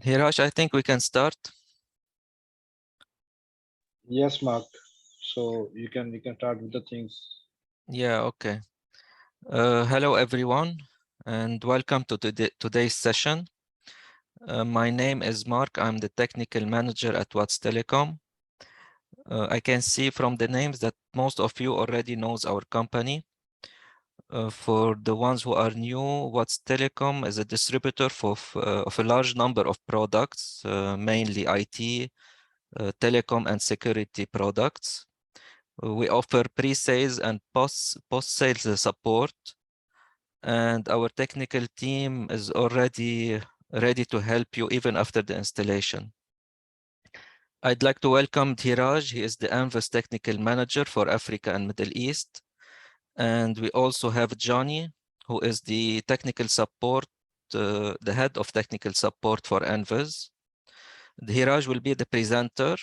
Hirash, I think we can start. Yes, Mark. So you can start with the things. Yeah, okay. Hello, everyone, and welcome to today's session. My name is Mark. I'm the technical manager at Watts Telecom. I can see from the names that most of you already knows our company. For the ones who are new, Watts Telecom is a distributor of a large number of products, mainly IT, telecom, and security products. We offer pre-sales and post-sales support, and our technical team is already ready to help you even after the installation. I'd like to welcome Dhiraj. He is the ANVIS technical manager for Africa and Middle East. And we also have Johnny, who is the technical support, the head of technical support for ANVIS. Dhiraj will be the presenter,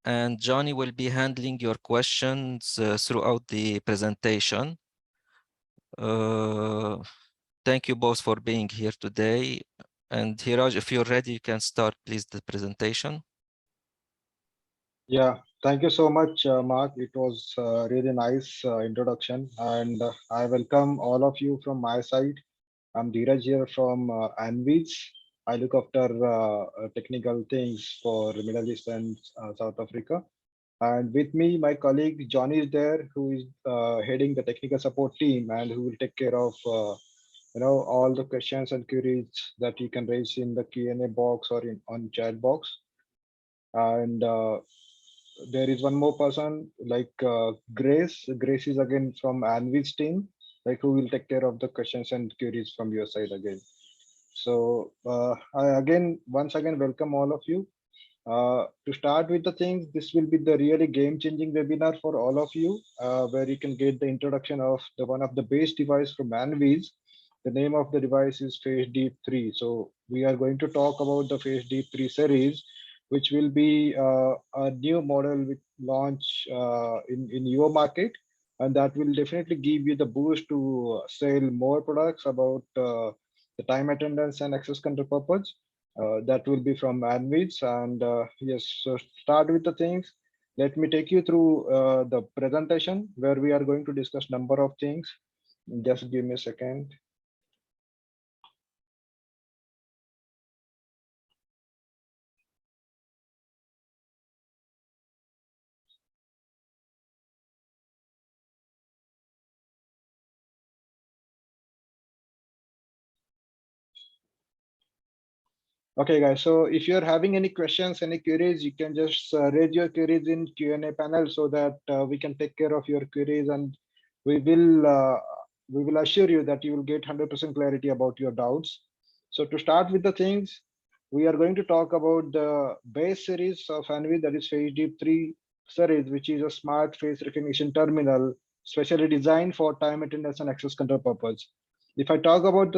and Johnny will be handling your questions throughout the presentation. Uh, Thank you both for being here today. And Hiraj, if you're ready, you can start, please, the presentation. Yeah, thank you so much, Mark. It was really nice introduction, and I welcome all of you from my side. I'm Dheeraj here from Anvis. I look after technical things for Middle East and South Africa. And with me, my colleague Johnny is there, who is heading the technical support team and who will take care of all the questions and queries that you can raise in the Q&A box or in on chat box. And there is one more person like Grace. Grace is again from Anvi's team, like who will take care of the questions and queries from your side again. So I again once again welcome all of you. To start with the things, this will be the really game-changing webinar for all of you, where you can get the introduction of the one of the base device from Anvis. The name of the device is Face Deep 3. So we are going to talk about the Face Deep 3 series, which will be a new model with launch in your market, and that will definitely give you the boost to sell more products about the time attendance and access control purpose. That will be from Anvits. And yes, so start with the things. Let me take you through the presentation where we are going to discuss number of things. Just give me a second. Okay, guys. So if you're having any questions, any queries, you can just raise your queries in Q&A panel so that we can take care of your queries, and we will uh, we will assure you that you will get 100% clarity about your doubts. So to start with the things, we are going to talk about the base series of Anvi, that is FaceDeep 3 series, which is a smart face recognition terminal specially designed for time attendance and access control purpose. If I talk about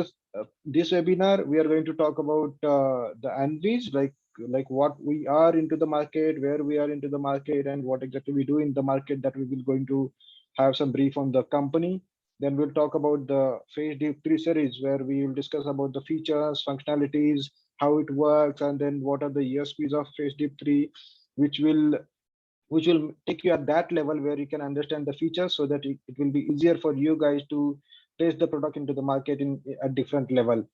this webinar, we are going to talk about the Anvis, like what we are into the market, where we are into the market, and what exactly we do in the market. That we will going to have some brief on the company. Then we'll talk about the Face Deep 3 series, where we will discuss about the features, functionalities, how it works, and then what are the USPs of Face Deep 3, which will which will take you at that level where you can understand the features, so that it will be easier for you guys to test the product into the market in a different level.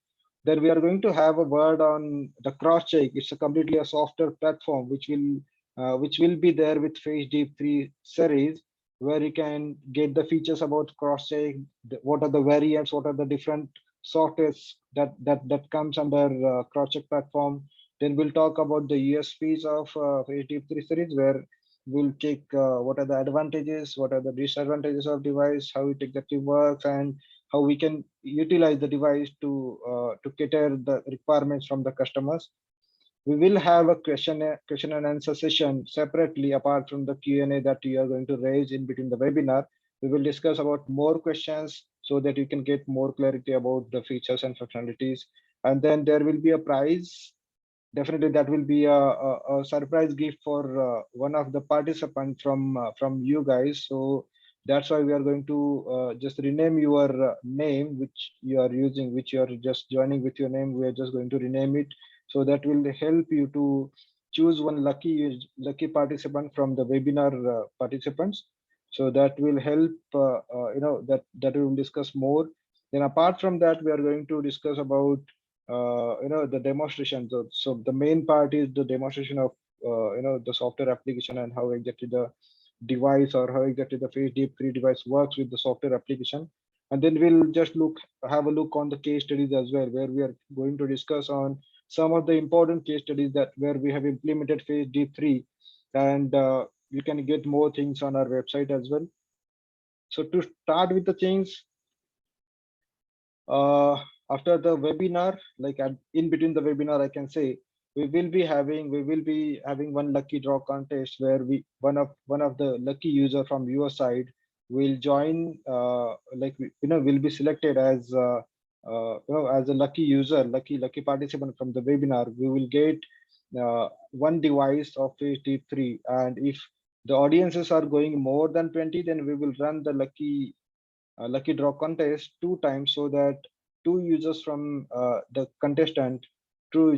Then we are going to have a word on the cross check. It's a completely a software platform which will be there with Face Deep 3 series, where you can get the features about cross check, what are the variants, what are the different softwares that comes under cross check platform. Then we'll talk about the USPs of Face Deep 3 series, where we'll check what are the advantages, what are the disadvantages of device, how it exactly works, and how we can utilize the device to cater the requirements from the customers. We will have a question and answer session separately apart from the Q&A that you are going to raise in between the webinar. We will discuss about more questions so that you can get more clarity about the features and functionalities. And then there will be a prize. Definitely, that will be a surprise gift for one of the participants from you guys. So that's why we are going to just rename your name, which you are using, which you are just joining with your name. We are just going to rename it So that will help you to choose one lucky participant from the webinar participants. So that will help, that we will discuss more. Then apart from that, we are going to discuss about, the demonstration. So the main part is the demonstration of, the software application and how exactly the device or how exactly the Face Deep 3 device works with the software application. And then we'll just have a look on the case studies as well, where we are going to discuss on some of the important case studies that where we have implemented Face Deep 3, and you can get more things on our website as well. So to start with the things, after the webinar, like in between the webinar, I can say we will be having one lucky draw contest where one of the lucky user from your side will join, will be selected as, as a lucky user, lucky participant from the webinar. We will get one device of HD3, and if the audiences are going more than 20, then we will run the lucky draw contest 2 times, so that two users from the contestant, two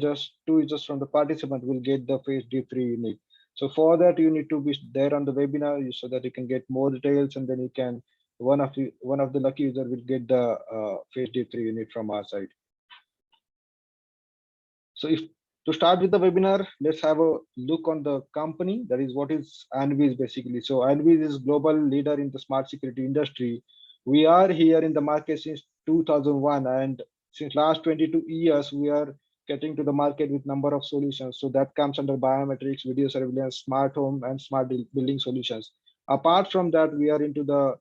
users from the participant will get the Face D3 unit. So for that, you need to be there on the webinar so that you can get more details, and then you can one of the lucky user will get the Face D3 unit from our side. So if to start with the webinar, let's have a look on the company. That is what is Anvis basically. So Anvis is global leader in the smart security industry. We are here in the market since 2001, and since last 22 years, we are getting to the market with number of solutions. So that comes under biometrics, video surveillance, smart home, and smart building solutions. Apart from that, we are into the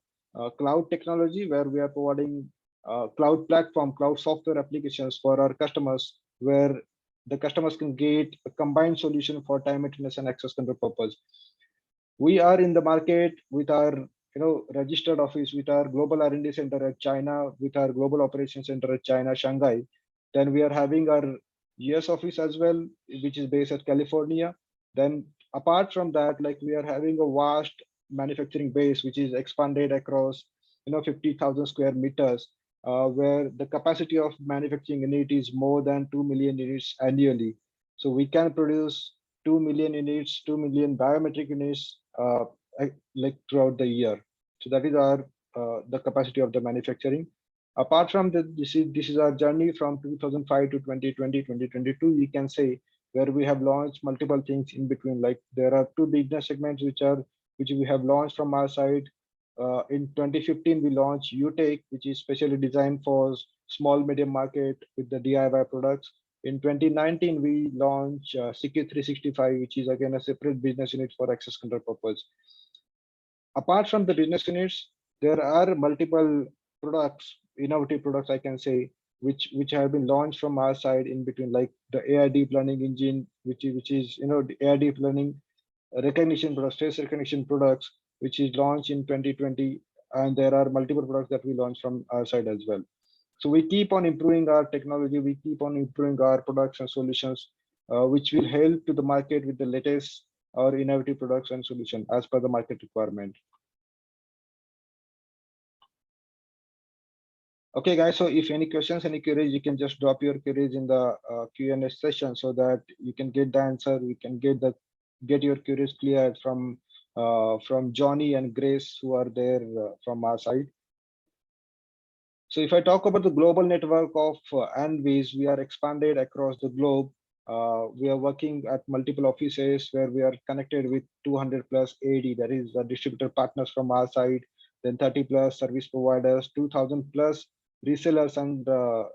cloud technology, where we are providing cloud platform, cloud software applications for our customers, where the customers can get a combined solution for time maintenance and access control purpose. We are in the market with our registered office, with our global R&D center at China, with our global operations center at China, Shanghai. Then we are having our US office as well, which is based at California. Then apart from that, like we are having a vast manufacturing base, which is expanded across 50,000 square meters, where the capacity of manufacturing unit is more than 2 million units annually. So we can produce 2 million units, 2 million biometric units, like throughout the year. So that is our the capacity of the manufacturing. Apart from that, this is our journey from 2005 to 2020, 2022. We can say, where we have launched multiple things in between. Like there are two business segments which we have launched from our side. In 2015, we launched UTech, which is specially designed for small medium market with the DIY products. In 2019, we launched CQ365, which is again a separate business unit for access control purpose. Apart from the business units, there are multiple products, innovative products, I can say, which have been launched from our side in between, like the AI deep learning engine, which is the AI deep learning recognition products, face recognition products, which is launched in 2020, and there are multiple products that we launched from our side as well. So we keep on improving our technology, we keep on improving our products and solutions, which will help to the market with the latest or innovative products and solution as per the market requirement. Okay, guys, so if any questions, any queries, you can just drop your queries in the Q&A session so that you can get the answer. We can get your queries cleared from Johnny and Grace, who are there from our side. So if I talk about the global network of Anvis, we are expanded across the globe. We are working at multiple offices where we are connected with 200 plus AD, that is the distributor partners from our side, then 30 plus service providers, 2000 plus resellers, and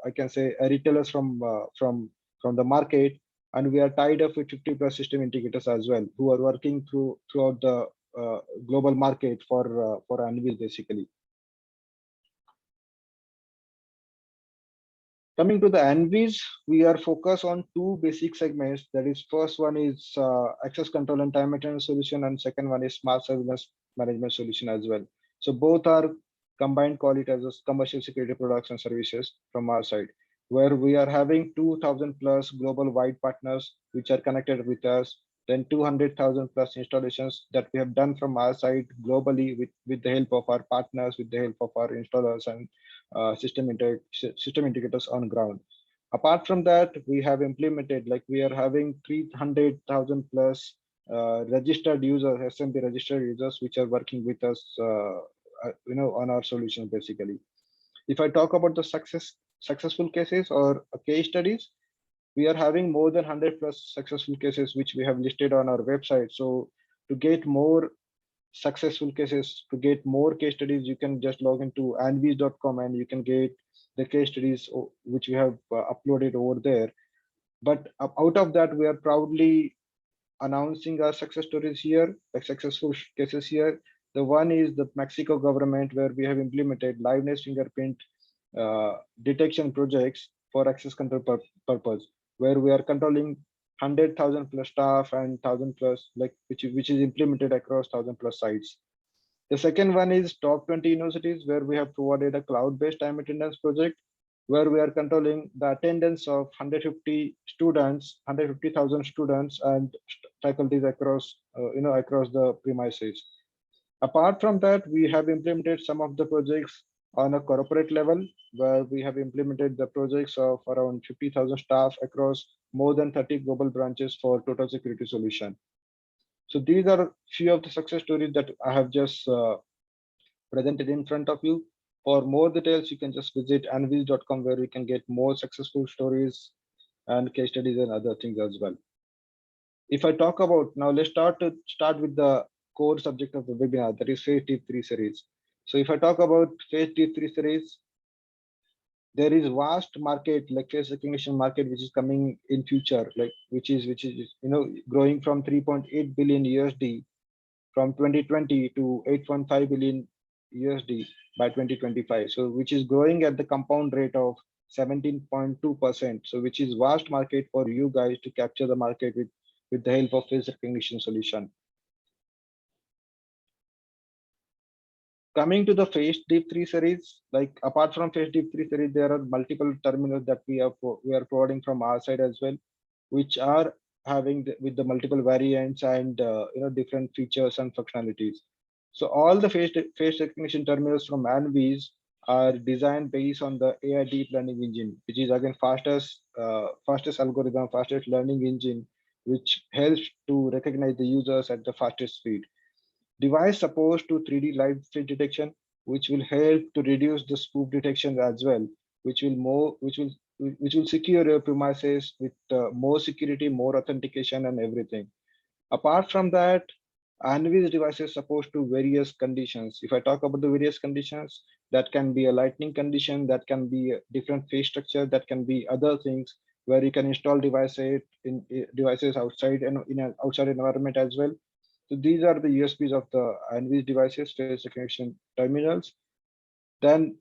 I can say retailers from the market. And we are tied up with 50 plus system integrators as well, who are working throughout the global market for Anvis basically. Coming to the Anvis, we are focused on two basic segments. That is, first one is access control and time maintenance solution, and second one is smart surveillance management solution as well. So both are combined, call it as a commercial security products and services from our side, where we are having 2,000 plus global wide partners which are connected with us, then 200,000 plus installations that we have done from our side globally with the help of our partners, with the help of our installers and system integrators on ground. Apart from that, we have implemented, like we are having 300,000 plus registered users, SMB registered users, which are working with us, on our solution basically. If I talk about the successful cases or case studies, we are having more than 100 plus successful cases which we have listed on our website. So to get more successful cases, to get more case studies, you can just log into anvis.com and you can get the case studies which we have uploaded over there. But out of that, we are proudly announcing our success stories here, like successful cases here. The one is the Mexico government, where we have implemented liveness fingerprint detection projects for access control purpose, where we are controlling 100,000 plus staff and 1,000 plus, like which is implemented across 1,000 plus sites. The second one is top 20 universities, where we have provided a cloud-based time attendance project, where we are controlling the attendance of 150 students, 150,000 students and faculties across, across the premises. Apart from that, we have implemented some of the projects on a corporate level, where we have implemented the projects of around 50,000 staff across more than 30 global branches for total security solution. So these are few of the success stories that I have just presented in front of you. For more details, you can just visit anvis.com, where you can get more successful stories and case studies and other things as well. If I talk about now, let's start with the core subject of the webinar, that is Phase Deep 3 series. So if I talk about Phase Deep 3 series, there is vast market, like face recognition market, which is coming in future, like which is growing from 3.8 billion USD from 2020 to 8.5 billion USD by 2025. So which is growing at the compound rate of 17.2%. So which is vast market for you guys to capture the market with the help of face recognition solution. Coming to the Phase Deep 3 series, like apart from Phase Deep 3 series, there are multiple terminals that we are providing from our side as well, which are having with the multiple variants and different features and functionalities. So all the face recognition terminals from Anvis are designed based on the AI deep learning engine, which is again fastest algorithm, fastest learning engine, which helps to recognize the users at the fastest speed. Device supports to 3D live face detection, which will help to reduce the spoof detection as well, which will secure your premises with more security, more authentication, and everything. Apart from that, Anvis devices supposed to various conditions. If I talk about the various conditions, that can be a lightning condition, that can be a different face structure, that can be other things where you can install devices outside and in an outside environment as well. So these are the USPs of the Anvis devices, face recognition terminals. Then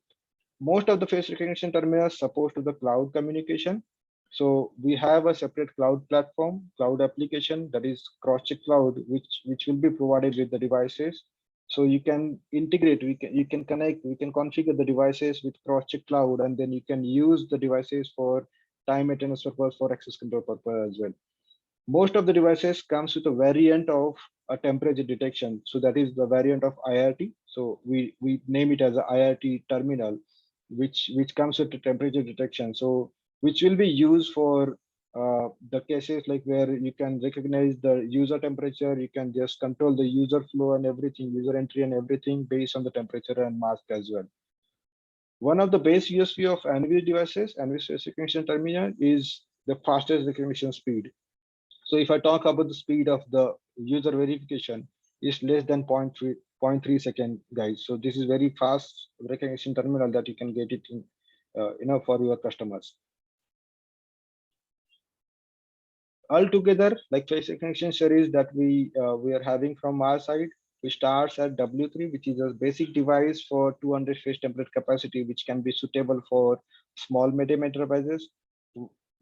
most of the face recognition terminals support to the cloud communication. So we have a separate cloud platform, cloud application, that is CrossCheck Cloud, which will be provided with the devices. So you can integrate, you can connect, we can configure the devices with CrossCheck Cloud, and then you can use the devices for time attendance purpose, for access control purpose as well. Most of the devices comes with a variant of a temperature detection. So that is the variant of IRT. So we name it as a IRT terminal, which comes with the temperature detection. So which will be used for the cases like where you can recognize the user temperature, you can just control the user flow and everything, user entry and everything based on the temperature and mask as well. One of the base USP of Anvis devices, Anvis face recognition terminal, is the fastest recognition speed. So if I talk about the speed of the user verification, is less than 0.3 second, guys. So this is very fast recognition terminal that you can get it in, for your customers. Altogether, like face recognition series that we are having from our side, we starts at W3, which is a basic device for 200 face template capacity, which can be suitable for small medium enterprises.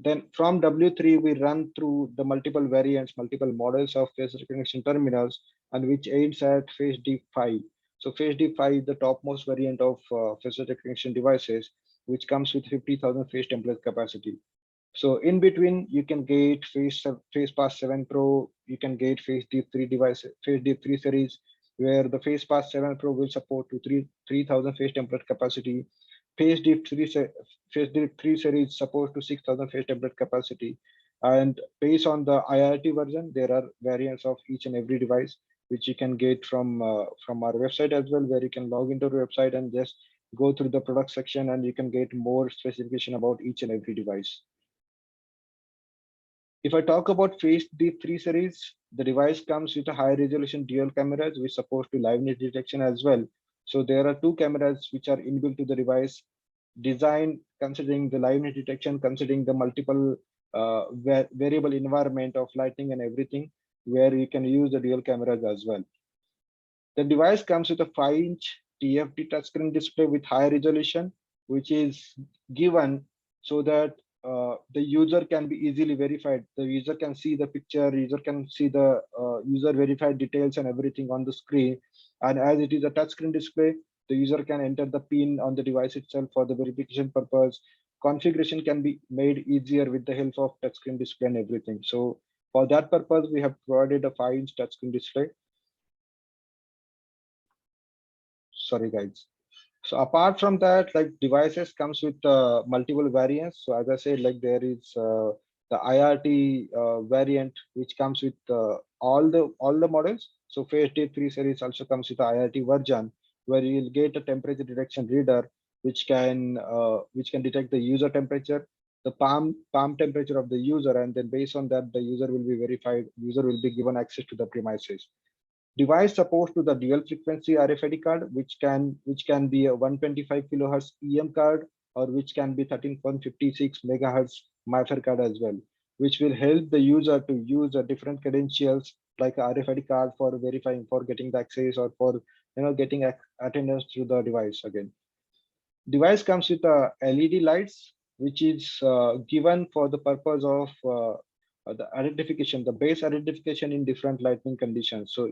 Then from W3, we run through the multiple variants, multiple models of face recognition terminals, and which aims at Phase Deep 5. So Phase Deep 5 is the topmost variant of face recognition devices, which comes with 50,000 face template capacity. So in between, you can get FacePass 7 Pro, you can get Phase Deep 3 devices, Phase Deep 3 series, where the FacePass 7 Pro will support to 3,000 face template capacity. phase D3 series supports to 6,000 phase tablet capacity. And based on the IRT version, there are variants of each and every device, which you can get from our website as well, where you can log into the website and just go through the product section and you can get more specification about each and every device. If I talk about phase D3 series, the device comes with a high resolution dual cameras which supports to liveness detection as well. So there are two cameras which are inbuilt to the device, designed considering the liveness detection, considering the multiple variable environment of lighting and everything, where you can use the dual cameras as well. The device comes with a 5-inch TFT touchscreen display with high resolution, which is given so that the user can be easily verified. The user can see the picture, user can see the user verified details and everything on the screen. And as it is a touchscreen display, the user can enter the pin on the device itself for the verification purpose. Configuration can be made easier with the help of touchscreen display and everything. So for that purpose, we have provided a 5-inch touchscreen display. Sorry, guys. So apart from that, like devices comes with multiple variants. So as I said, like there is the IRT variant, which comes with all the models. So phase D3 series also comes with the IRT version, where you'll get a temperature detection reader, which can detect the user temperature, the palm temperature of the user, and then based on that, the user will be verified. User will be given access to the premises. Device supports to the dual frequency RFID card, which can be a 125 kilohertz EM card, or which can be 13.56 megahertz MIFARE card as well, which will help the user to use different credentials like a RFID card for verifying, for getting the access, or for getting attendance through the device again. Device comes with LED lights, which is given for the purpose of the identification, the base identification in different lighting conditions. So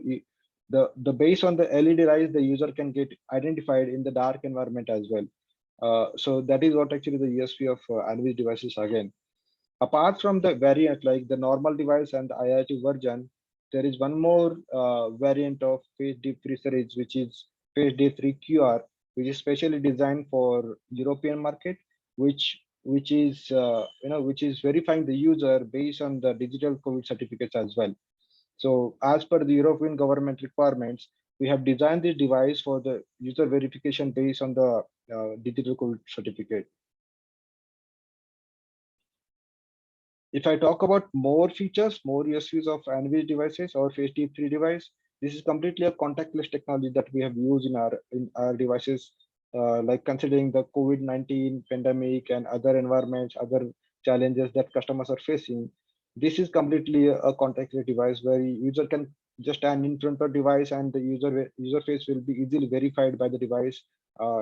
the base on the LED lights, the user can get identified in the dark environment as well. So that is what actually the USP of Anvis devices again. Apart from the variant like the normal device and the IIT version, there is one more variant of phase D3 series, which is phase D3 QR, which is specially designed for European market, which is which is verifying the user based on the digital COVID certificates as well. So as per the European government requirements, we have designed this device for the user verification based on the digital COVID certificate. If I talk about more features, more USPs of Anvis devices or phase D3 device, this is completely a contactless technology that we have used in our devices, like considering the COVID-19 pandemic and other environments, other challenges that customers are facing. This is completely a contactless device where user can just stand in front of the device and the user face will be easily verified by the device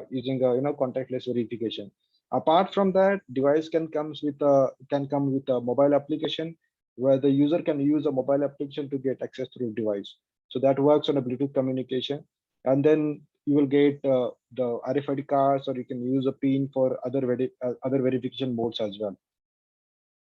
using a contactless verification. Apart from that, device can come with a mobile application where the user can use a mobile application to get access through device. So that works on a Bluetooth communication, and then you will get the RFID cards, or you can use a PIN for other verification modes as well.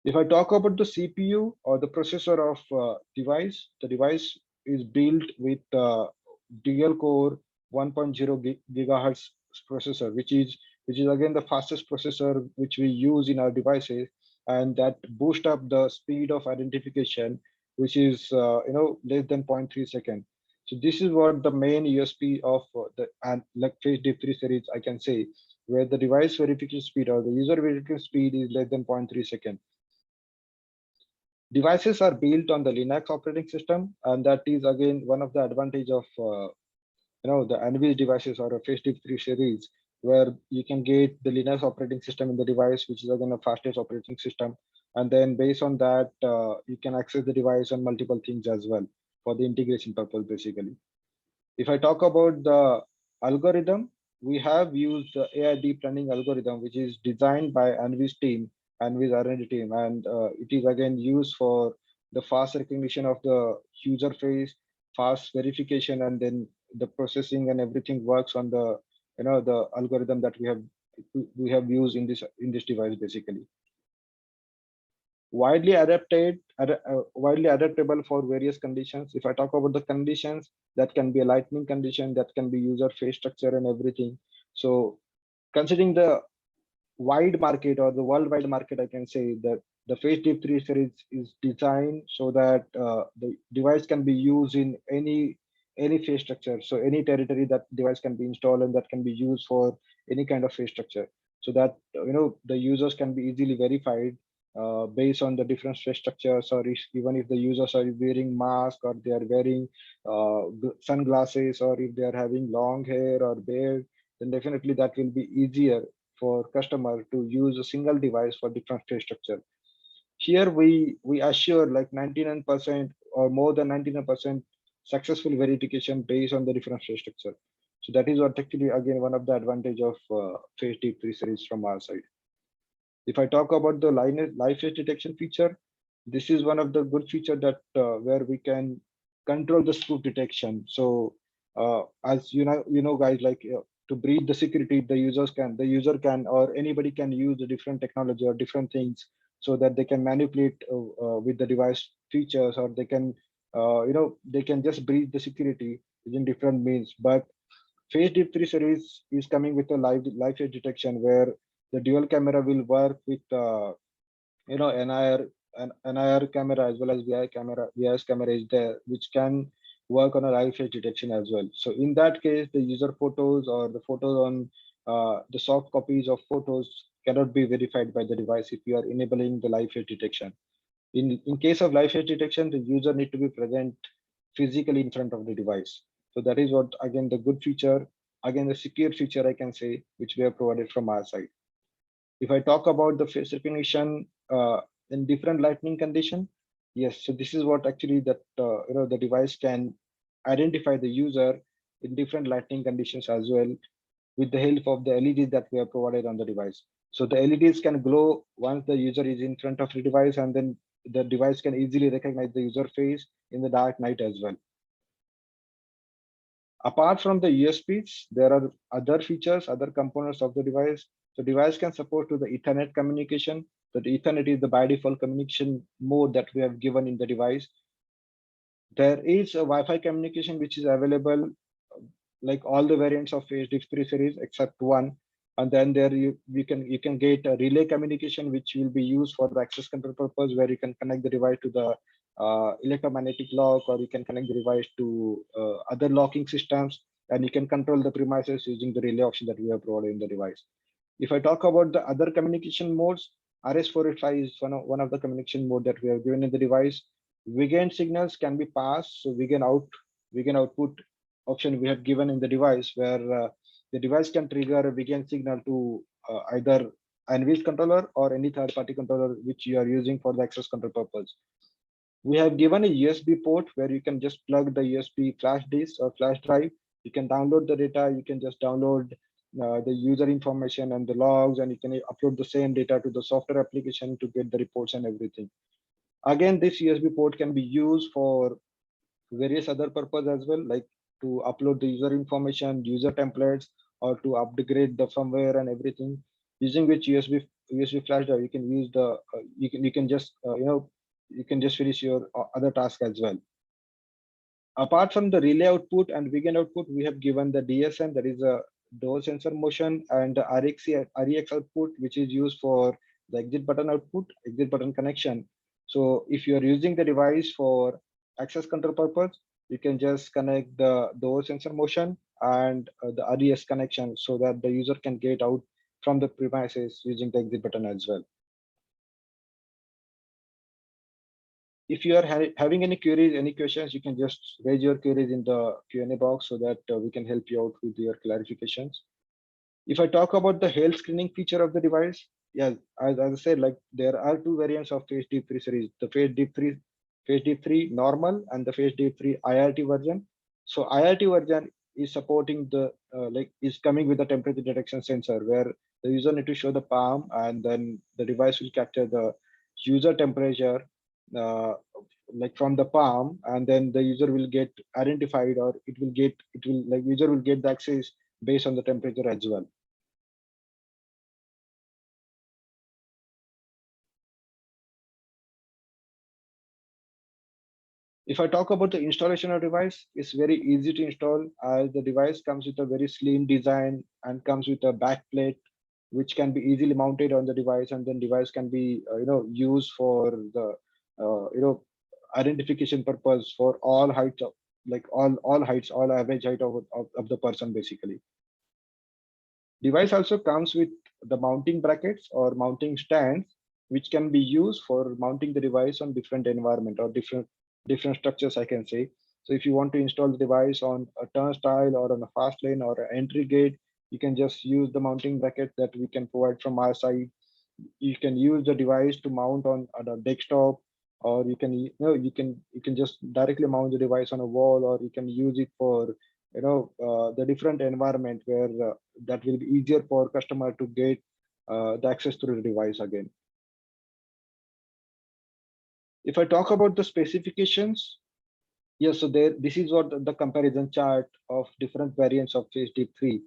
If I talk about the CPU or the processor of device, the device is built with dual core 1.0 gigahertz processor, which is again the fastest processor which we use in our devices, and that boost up the speed of identification, which is less than 0.3 seconds. So this is what the main USP of the like phase D3 series I can say, where the device verification speed or the user verification speed is less than 0.3 seconds. Devices are built on the Linux operating system, and that is again one of the advantage of the Anvis devices or a phase D3 series, where you can get the Linux operating system in the device, which is again the fastest operating system, and then based on that you can access the device on multiple things as well for the integration purpose basically. If I talk about the algorithm, we have used the AI deep learning algorithm, which is designed by Anvis team, Anvis R&D team, and it is again used for the fast recognition of the user face, fast verification, and then the processing and everything works on the the algorithm that we have used in this device basically. Widely adaptable for various conditions. If I talk about the conditions, that can be a lightning condition, that can be user face structure and everything. So considering the wide market or the worldwide market, I can say that the Phase Deep 3 series is designed so that the device can be used in any phase structure. So any territory that device can be installed and that can be used for any kind of phase structure. So that the users can be easily verified based on the different phase structures, or even if the users are wearing mask or they are wearing sunglasses, or if they are having long hair or beard, then definitely that will be easier for customer to use a single device for different phase structure. Here we assure like 99% or more than 99% successful verification based on the different phase structure. So that is what actually again one of the advantage of Phase Deep 3 series from our side. If I talk about the live phase detection feature, this is one of the good feature that where we can control the spoof detection. So as guys, like to breach the security, the user can, or anybody can use the different technology or different things so that they can manipulate with the device features, or they can they can just breach the security using different means. But Phase Deep 3 series is coming with a live phase detection where the dual camera will work with NIR camera as well as VIS camera is there, which can work on a live phase detection as well. So in that case, the user photos or the photos on the soft copies of photos cannot be verified by the device if you are enabling the live phase detection. In case of live phase detection, the user need to be present physically in front of the device. So that is what, again, the good feature, again, the secure feature I can say, which we have provided from our side. If I talk about the face recognition in different lighting condition, yes, so this is what actually that the device can identify the user in different lighting conditions as well, with the help of the LEDs that we have provided on the device. So the LEDs can glow once the user is in front of the device, and then the device can easily recognize the user face in the dark night as well. Apart from the USBs, there are other features, other components of the device. The device can support to the Ethernet communication. So the Ethernet is the by default communication mode that we have given in the device. There is a Wi-Fi communication which is available, like all the variants of Phase Deep 3 series except one. And then there you can get a relay communication which will be used for the access control purpose, where you can connect the device to the electromagnetic lock, or you can connect the device to other locking systems, and you can control the premises using the relay option that we have provided in the device. If I talk about the other communication modes, RS485 is one of the communication mode that we have given in the device. WIGAN signals can be passed, so WIGAN output option we have given in the device, where the device can trigger a WIGAN signal to either NVIS controller or any third-party controller which you are using for the access control purpose. We have given a USB port where you can just plug the USB flash disk or flash drive. You can download the data. You can just download the user information and the logs, and you can upload the same data to the software application to get the reports and everything. Again, this USB port can be used for various other purposes as well, like to upload the user information, user templates, or to upgrade the firmware and everything. Using which USB flash drive, you can use the you can just you can just finish your other task as well. Apart from the relay output and WIGAN output, we have given the DSM, that is a door sensor motion, and the REX output, which is used for the exit button output, exit button connection. So if you are using the device for access control purpose, you can just connect the door sensor motion and the RES connection so that the user can get out from the premises using the exit button as well. If you are having any queries, any questions, you can just raise your queries in the Q&A box so that we can help you out with your clarifications. If I talk about the health screening feature of the device, yeah, as I said, like there are two variants of Phase Deep 3 series, the Phase Deep 3 normal and the Phase Deep 3 IRT version. So IRT version is supporting the is coming with the temperature detection sensor, where the user need to show the palm, and then the device will capture the user temperature like from the palm, and then the user will get identified, or user will get the access based on the temperature as well. If I talk about the installation of device, it's very easy to install as the device comes with a very slim design and comes with a back plate, which can be easily mounted on the device, and then device can be used for the identification purpose for all heights of, like all heights, all average height of the person basically. Device also comes with the mounting brackets or mounting stands, which can be used for mounting the device on different environment or different structures, I can say. So if you want to install the device on a turnstile or on a fast lane or an entry gate, you can just use the mounting bracket that we can provide from our side. You can use the device to mount on a desktop, or you can just directly mount the device on a wall, or you can use it for the different environment where that will be easier for customer to get the access to the device again. If I talk about the specifications, yes, so this is what the comparison chart of different variants of FaceDeep 3.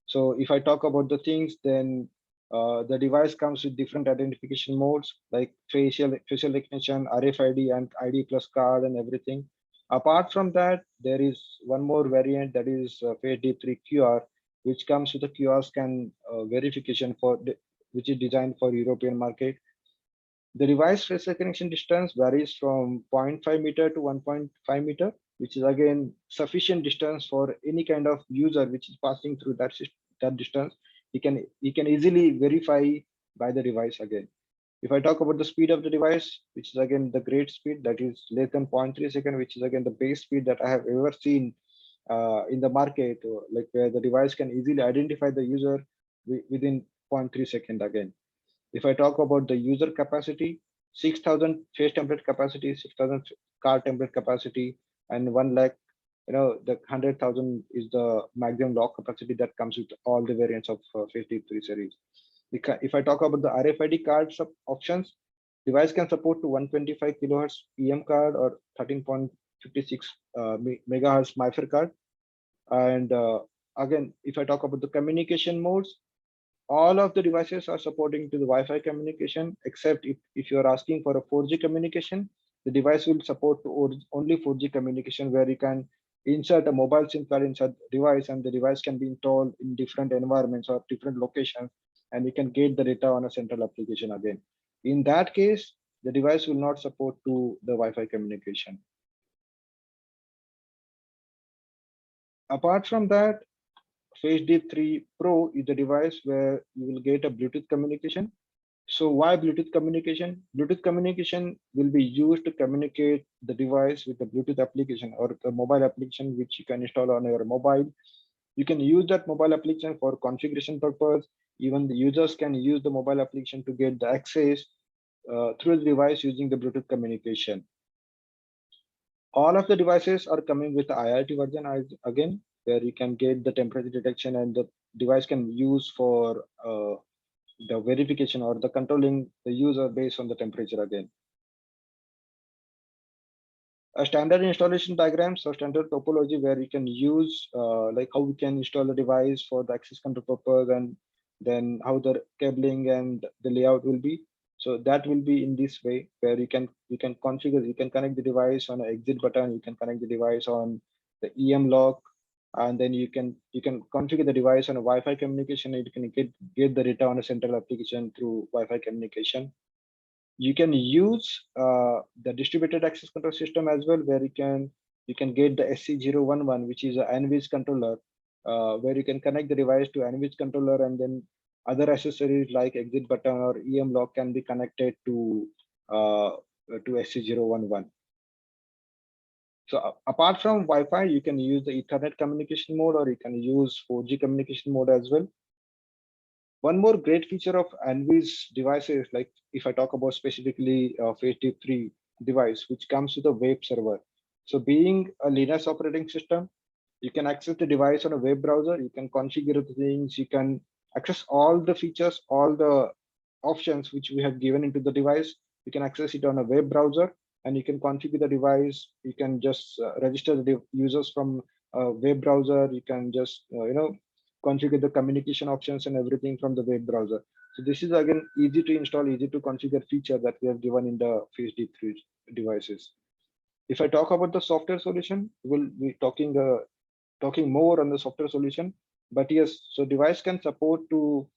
So if I talk about the things, then the device comes with different identification modes like facial recognition, RFID, and ID plus card and everything. Apart from that, there is one more variant, that is FaceDeep 3 QR, which comes with a QR scan verification which is designed for European market. The device face recognition distance varies from 0.5 meter to 1.5 meter, which is again sufficient distance for any kind of user which is passing through that distance. You can easily verify by the device again. If I talk about the speed of the device, which is again the great speed, that is less than 0.3 second, which is again the base speed that I have ever seen in the market, like where the device can easily identify the user within 0.3 second again. If I talk about the user capacity, 6,000 face template capacity, 6,000 card template capacity, and 1 lakh, the 100,000 is the maximum lock capacity that comes with all the variants of FaceDeep 3 series. If I talk about the RFID cards options, device can support to 125 kilohertz EM card or 13.56 megahertz MIFARE card. And again, if I talk about the communication modes, all of the devices are supporting to the Wi-Fi communication, except if you're asking for a 4G communication, the device will support to only 4G communication, where you can insert a mobile SIM card inside the device, and the device can be installed in different environments or different locations, and you can get the data on a central application again. In that case, the device will not support to the Wi-Fi communication. Apart from that, FaceDeep 3 Pro is the device where you will get a Bluetooth communication. So why Bluetooth communication? Bluetooth communication will be used to communicate the device with the Bluetooth application or the mobile application, which you can install on your mobile. You can use that mobile application for configuration purpose. Even the users can use the mobile application to get the access through the device using the Bluetooth communication. All of the devices are coming with the IRT version again, where you can get the temperature detection, and the device can use for the verification or the controlling the user based on the temperature again. A standard installation diagrams or standard topology where you can use like how we can install the device for the access control purpose, and then how the cabling and the layout will be. So that will be in this way, where you can configure, you can connect the device on an exit button, you can connect the device on the EM lock, and then you can configure the device on a Wi-Fi communication, and you can get the data on a central application through Wi-Fi communication. You can use the distributed access control system as well, where you can get the SC011, which is an NVIS controller, where you can connect the device to NVIS controller, and then other accessories like exit button or EM lock can be connected to SC011. So apart from Wi-Fi, you can use the Ethernet communication mode, or you can use 4G communication mode as well. One more great feature of NVIS devices, like if I talk about specifically FaceDeep 3 device, which comes with a web server. So being a Linux operating system, you can access the device on a web browser, you can configure the things, you can access all the features, all the options which we have given into the device. You can access it on a web browser, and you can configure the device. You can just register the users from a web browser. You can just configure the communication options and everything from the web browser. So this is again easy to install, easy to configure feature that we have given in the FaceDeep 3 devices. If I talk about the software solution, we'll be talking more on the software solution. But yes, so device can support to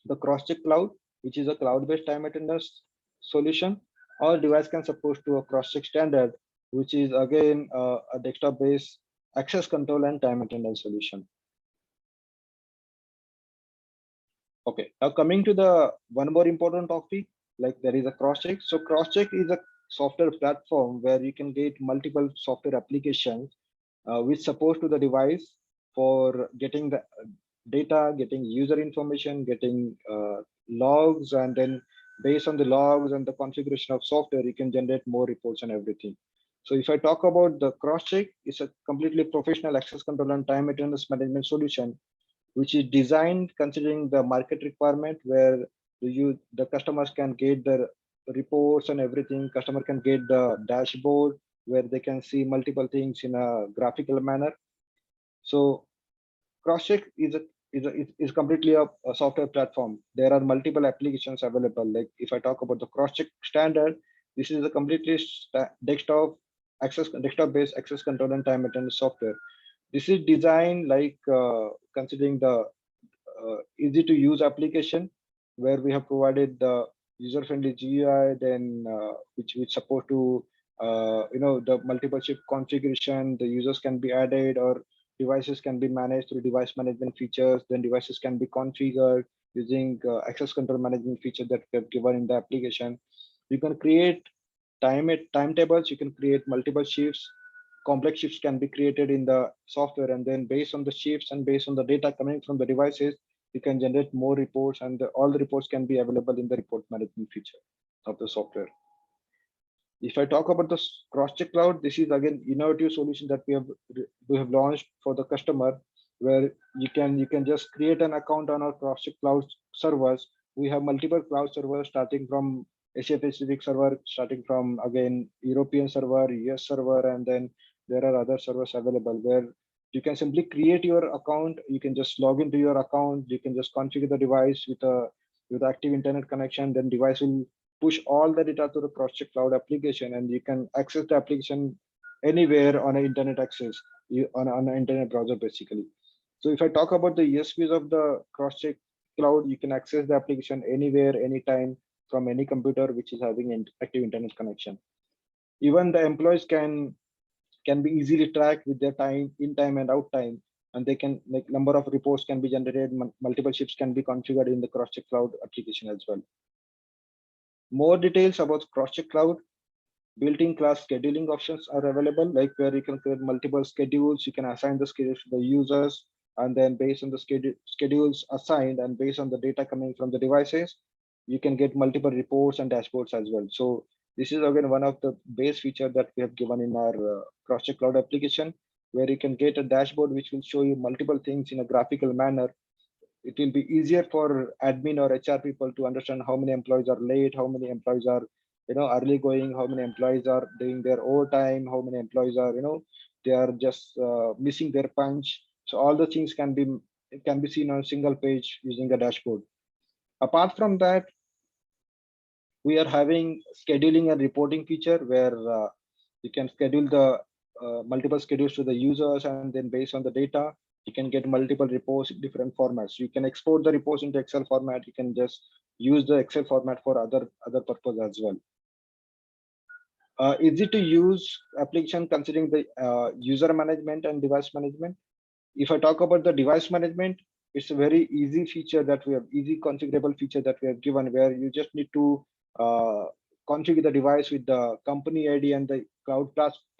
the CrossCheck Cloud, which is a cloud-based time attendance solution, or device can support to a CrossCheck standard, which is again a desktop-based access control and time attendance solution. Okay, now coming to the one more important topic, like there is a CrossCheck. So CrossCheck is a software platform where you can get multiple software applications which support to the device for getting the data, getting user information, getting logs, and then based on the logs and the configuration of software, you can generate more reports and everything. So if I talk about the CrossCheck, it's a completely professional access control and time attendance management solution which is designed considering the market requirement where the customers can get the reports and everything. Customer can get the dashboard where they can see multiple things in a graphical manner. So CrossCheck is completely a software platform. There are multiple applications available. Like if I talk about the CrossCheck standard, this is a completely desktop-based access control and time attendance software. This is designed like considering the easy to use application where we have provided the user friendly GUI, then which support to the multiple shift configuration. The users can be added or devices can be managed through device management features. Then devices can be configured using access control management feature that we have given in the application. You can create timetables. You can create multiple shifts. Complex shifts can be created in the software, and then based on the shifts and based on the data coming from the devices, you can generate more reports, and all the reports can be available in the report management feature of the software. If I talk about the CrossCheck Cloud, this is again innovative solution that we have launched for the customer, where you can just create an account on our CrossCheck Cloud servers. We have multiple cloud servers starting from Asia Pacific server, starting from again European server, US server, and then there are other servers available where you can simply create your account. You can just log into your account. You can just configure the device with active internet connection. Then device will push all the data to the CrossCheck Cloud application, and you can access the application anywhere on an internet access on an internet browser basically. So if I talk about the USPs of the CrossCheck Cloud, you can access the application anywhere, anytime from any computer which is having an active internet connection. Even the employees can be easily tracked with their in time and out time, and they can like number of reports can be generated, multiple shifts can be configured in the CrossCheck Cloud application as well. More details about CrossCheck Cloud. Built-in class scheduling options are available, like where you can create multiple schedules. You can assign the schedules to the users, and then based on the schedules assigned and based on the data coming from the devices, you can get multiple reports and dashboards as well. So this is again one of the base features that we have given in our CrossCheck Cloud application, where you can get a dashboard which will show you multiple things in a graphical manner. It will be easier for admin or HR people to understand how many employees are late, how many employees are early going, how many employees are doing their overtime, how many employees are they are just missing their punch. So all the things can be seen on a single page using the dashboard. Apart from that, we are having scheduling and reporting feature where you can schedule the multiple schedules to the users, and then based on the data, you can get multiple reports in different formats. You can export the reports into Excel format. You can just use the Excel format for other purpose as well. Easy to use application considering the user management and device management. If I talk about the device management, it's a very easy feature that we have, easy configurable feature that we have given, where you just need to configure the device with the company ID and the cloud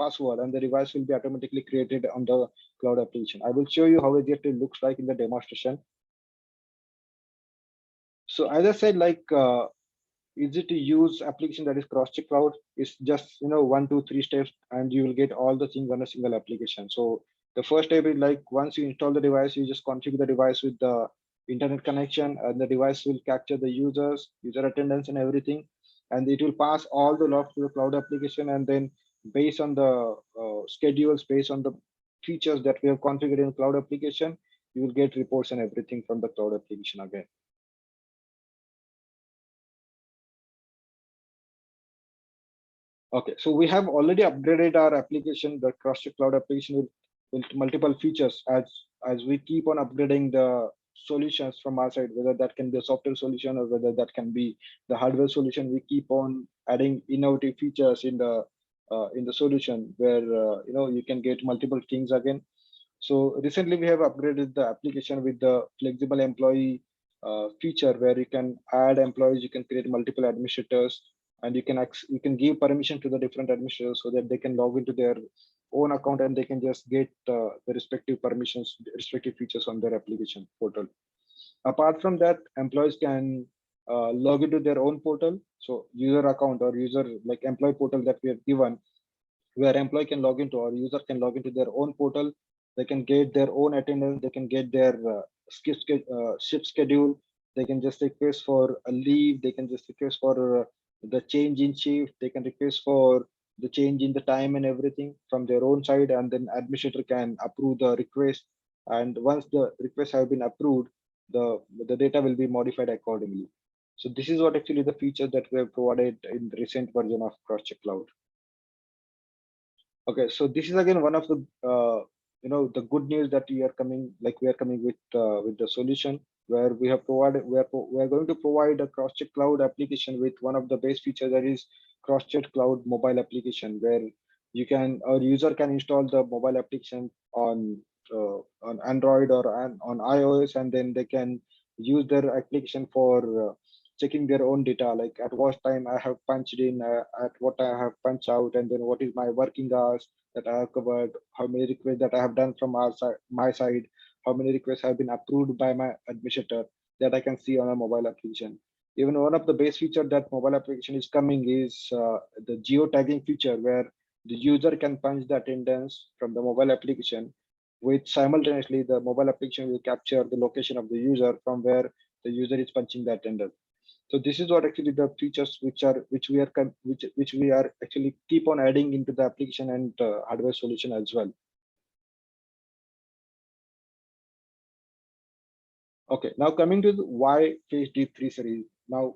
password, and the device will be automatically created on the cloud application. I will show you how exactly it looks like in the demonstration. So as I said, like easy to use application that is CrossCheck Cloud is just 1, 2, 3 steps, and you will get all the things on a single application. So the first step is like once you install the device, you just configure the device with the internet connection, and the device will capture the user attendance and everything, and it will pass all the logs to the cloud application, and then based on the schedules, based on the features that we have configured in cloud application, you will get reports and everything from the cloud application again. Okay, so we have already upgraded our application, the CrossCheck Cloud application, with multiple features as we keep on upgrading the solutions from our side, whether that can be a software solution or whether that can be the hardware solution. We keep on adding innovative features in the solution where you can get multiple things again. So recently we have upgraded the application with the flexible employee feature where you can add employees, you can create multiple administrators, and you can give permission to the different administrators so that they can log into their own account and they can just get the respective permissions, respective features on their application portal. Apart from that, employees can log into their own portal. So user account or user like employee portal that we have given, where employee can log into or user can log into their own portal. They can get their own attendance. They can get their shift schedule. They can just request for a leave. They can just request for the change in shift. They can request for the change in the time and everything from their own side, and then administrator can approve the request. And once the requests have been approved, the data will be modified accordingly. So this is what actually the feature that we have provided in the recent version of CrossCheck Cloud. Okay, so this is again one of the the good news that we are coming with the solution where we are going to provide a CrossCheck Cloud application with one of the base features, that is CrossCheck Cloud mobile application, where our user can install the mobile application on Android or on iOS, and then they can use their application for checking their own data, like at what time I have punched in, at what I have punched out, and then what is my working hours that I have covered, how many requests that I have done from my side, how many requests have been approved by my administrator, that I can see on a mobile application. Even one of the base feature that mobile application is coming is the geo-tagging feature, where the user can punch the attendance from the mobile application, with simultaneously the mobile application will capture the location of the user from where the user is punching the attendance. So this is what actually the features which we are actually keep on adding into the application and hardware solution as well. Okay, now coming to the why FaceDeep 3 series. Now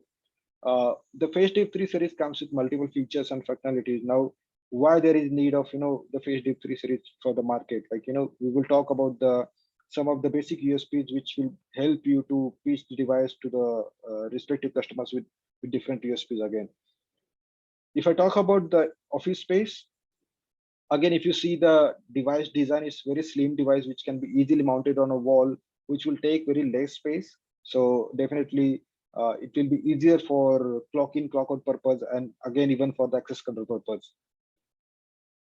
the FaceDeep 3 series comes with multiple features and functionalities. Now why there is need of the FaceDeep 3 series for the market? Like we will talk about some of the basic USPs which will help you to pitch the device to the respective customers with different USPs again. If I talk about the office space, again, if you see the device design is very slim device which can be easily mounted on a wall, which will take very less space. So definitely it will be easier for clock in, clock out purpose, and again even for the access control purpose.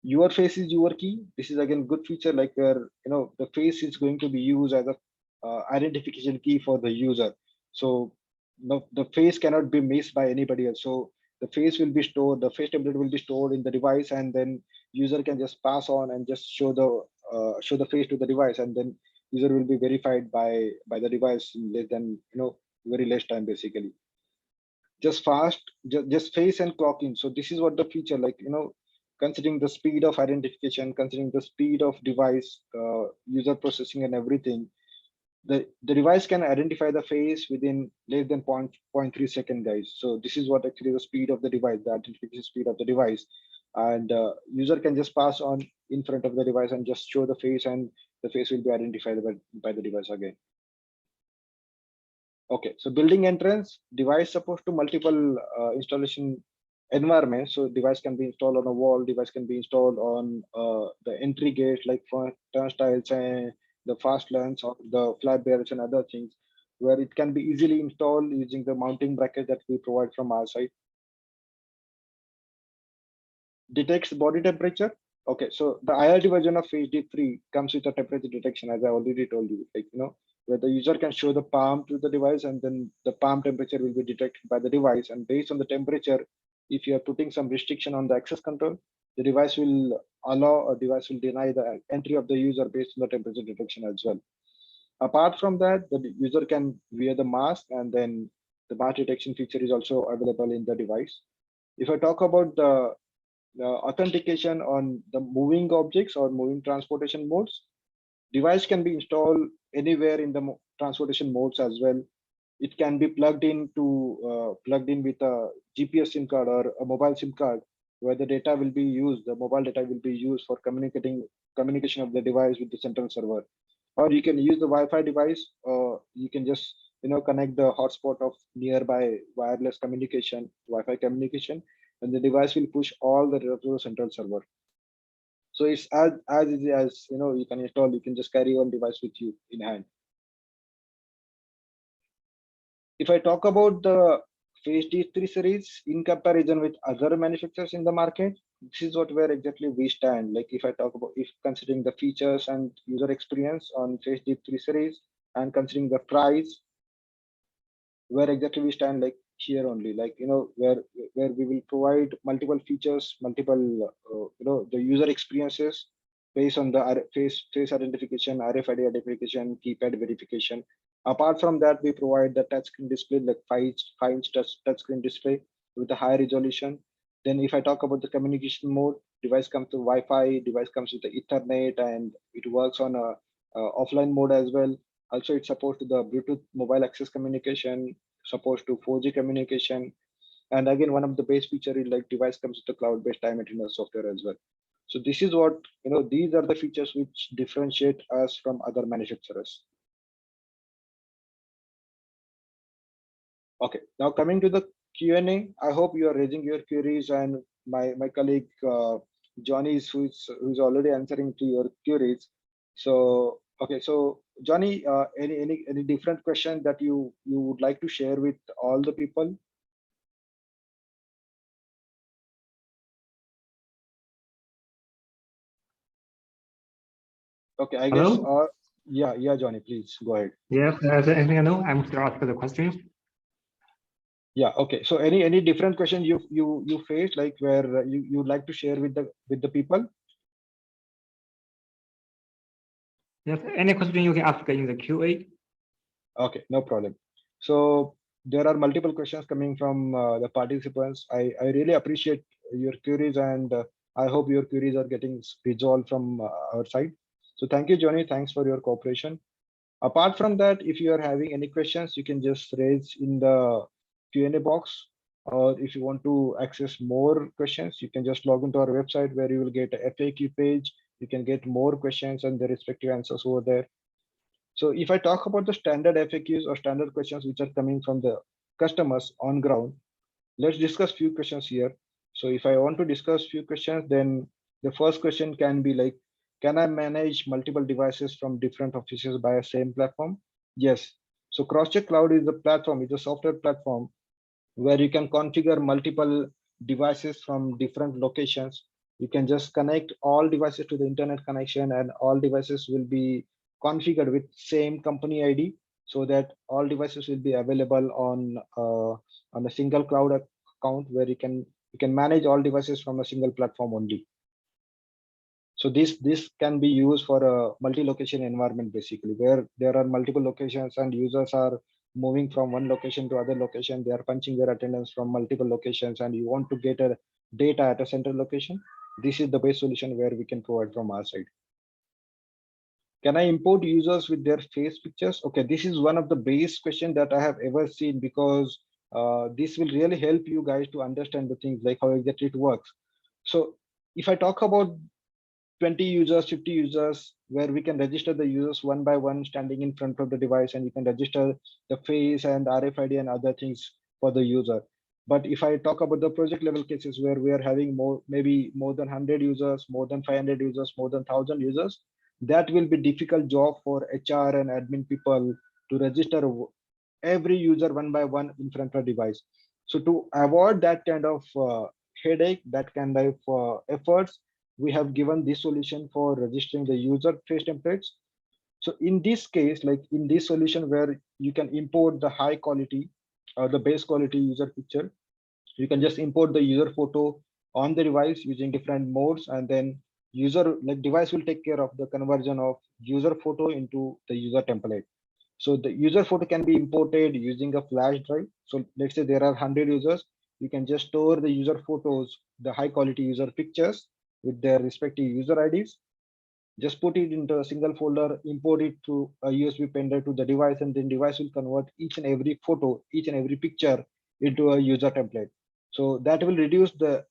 Your face is your key. This is again good feature, like where the face is going to be used as a identification key for the user. So the face cannot be missed by anybody else. So the face will be stored, the face template will be stored in the device, and then user can just pass on and just show the face to the device, and then user will be verified by the device in less than very less time, basically. Just fast, just face and clock in. So this is what the feature, like considering the speed of identification, considering the speed of device user processing and everything, the device can identify the face within less than 0.3 second, guys. So this is what actually the speed of the device, the identification speed of the device, and user can just pass on in front of the device and just show the face, and the face will be identified by the device again. Okay, so building entrance, device supposed to multiple installation environments. So device can be installed on a wall, device can be installed on the entry gate, like for turnstiles and the fast lanes or the flat bearers and other things, where it can be easily installed using the mounting bracket that we provide from our side. Detects body temperature. Okay, so the IRT version of FaceDeep 3 comes with a temperature detection, as I already told you, like where the user can show the palm to the device, and then the palm temperature will be detected by the device, and based on the temperature, if you are putting some restriction on the access control, the device will allow or device will deny the entry of the user based on the temperature detection as well. Apart from that, the user can wear the mask, and then the mask detection feature is also available in the device. If I talk about the authentication on the moving objects or moving transportation modes, device can be installed anywhere in the transportation modes as well. It can be plugged in with a GPS SIM card or a mobile SIM card, where the data will be used, the mobile data will be used for communication of the device with the central server. Or you can use the Wi-Fi device, or you can just connect the hotspot of nearby wireless communication, Wi-Fi communication, and the device will push all the data to the central server. So it's as easy as you can install. You can just carry one device with you in hand. If I talk about the Phase D3 series in comparison with other manufacturers in the market, this is what where exactly we stand. Like if I talk about, if considering the features and user experience on Phase D3 series and considering the price, where exactly we stand, like here only, like where we will provide multiple features, multiple the user experiences based on the face identification, RFID identification, keypad verification. Apart from that, we provide the touchscreen display, like 5-inch touchscreen display with a high resolution. Then if I talk about the communication mode, device comes to Wi-Fi, device comes with the Ethernet, and it works on a offline mode as well. Also, it supports the Bluetooth mobile access communication, supports to 4G communication. And again, one of the base feature is like device comes with the cloud-based time maintenance software as well. So this is what, these are the features which differentiate us from other manufacturers. Okay, now coming to the Q&A, I hope you are raising your queries, and my colleague Johnny is who's already answering to your queries. So okay, so Johnny, any different question that you would like to share with all the people? Okay, I guess. Hello? Yeah, Johnny, please go ahead. Yes, anything I know, I'm still asking the questions. Yeah, okay. So any different question you faced, like where you would like to share with the people? Yes, any question you can ask in the QA. Okay, no problem. So there are multiple questions coming from the participants. I really appreciate your queries, and I hope your queries are getting resolved from our side. So thank you, Johnny. Thanks for your cooperation. Apart from that, if you are having any questions, you can just raise in the Q&A box. Or if you want to access more questions, you can just log into our website where you will get a FAQ page. You can get more questions and the respective answers over there. So if I talk about the standard FAQs or standard questions which are coming from the customers on ground, let's discuss few questions here. So if I want to discuss few questions, then the first question can be like, can I manage multiple devices from different offices by a same platform? Yes. So CrossCheck Cloud is a platform, it's a software platform where you can configure multiple devices from different locations. You can just connect all devices to the internet connection, and all devices will be configured with same company ID, so that all devices will be available on a single cloud account where you can manage all devices from a single platform only. So this can be used for a multi-location environment, basically, where there are multiple locations and users are moving from one location to other location. They are punching their attendance from multiple locations, and you want to get a data at a central location. This is the best solution where we can provide from our side. Can I import users with their face pictures? Okay, this is one of the base questions that I have ever seen, because this will really help you guys to understand the things like how exactly it works. So if I talk about 20 users, 50 users, where we can register the users one by one standing in front of the device, and you can register the face and RFID and other things for the user. But if I talk about the project level cases where we are having maybe more than 100 users, more than 500 users, more than 1,000 users, that will be difficult job for HR and admin people to register every user one by one in front of device. So to avoid that kind of headache, that kind of efforts, we have given this solution for registering the user face templates. So in this case, like in this solution where you can import the high quality or the base quality user picture, you can just import the user photo on the device using different modes, and then device will take care of the conversion of user photo into the user template. So the user photo can be imported using a flash drive. So let's say there are 100 users, you can just store the user photos, the high quality user pictures with their respective user IDs. Just put it into a single folder, import it to a USB pen drive to the device, and then device will convert each and every photo, each and every picture into a user template. So that will reduce the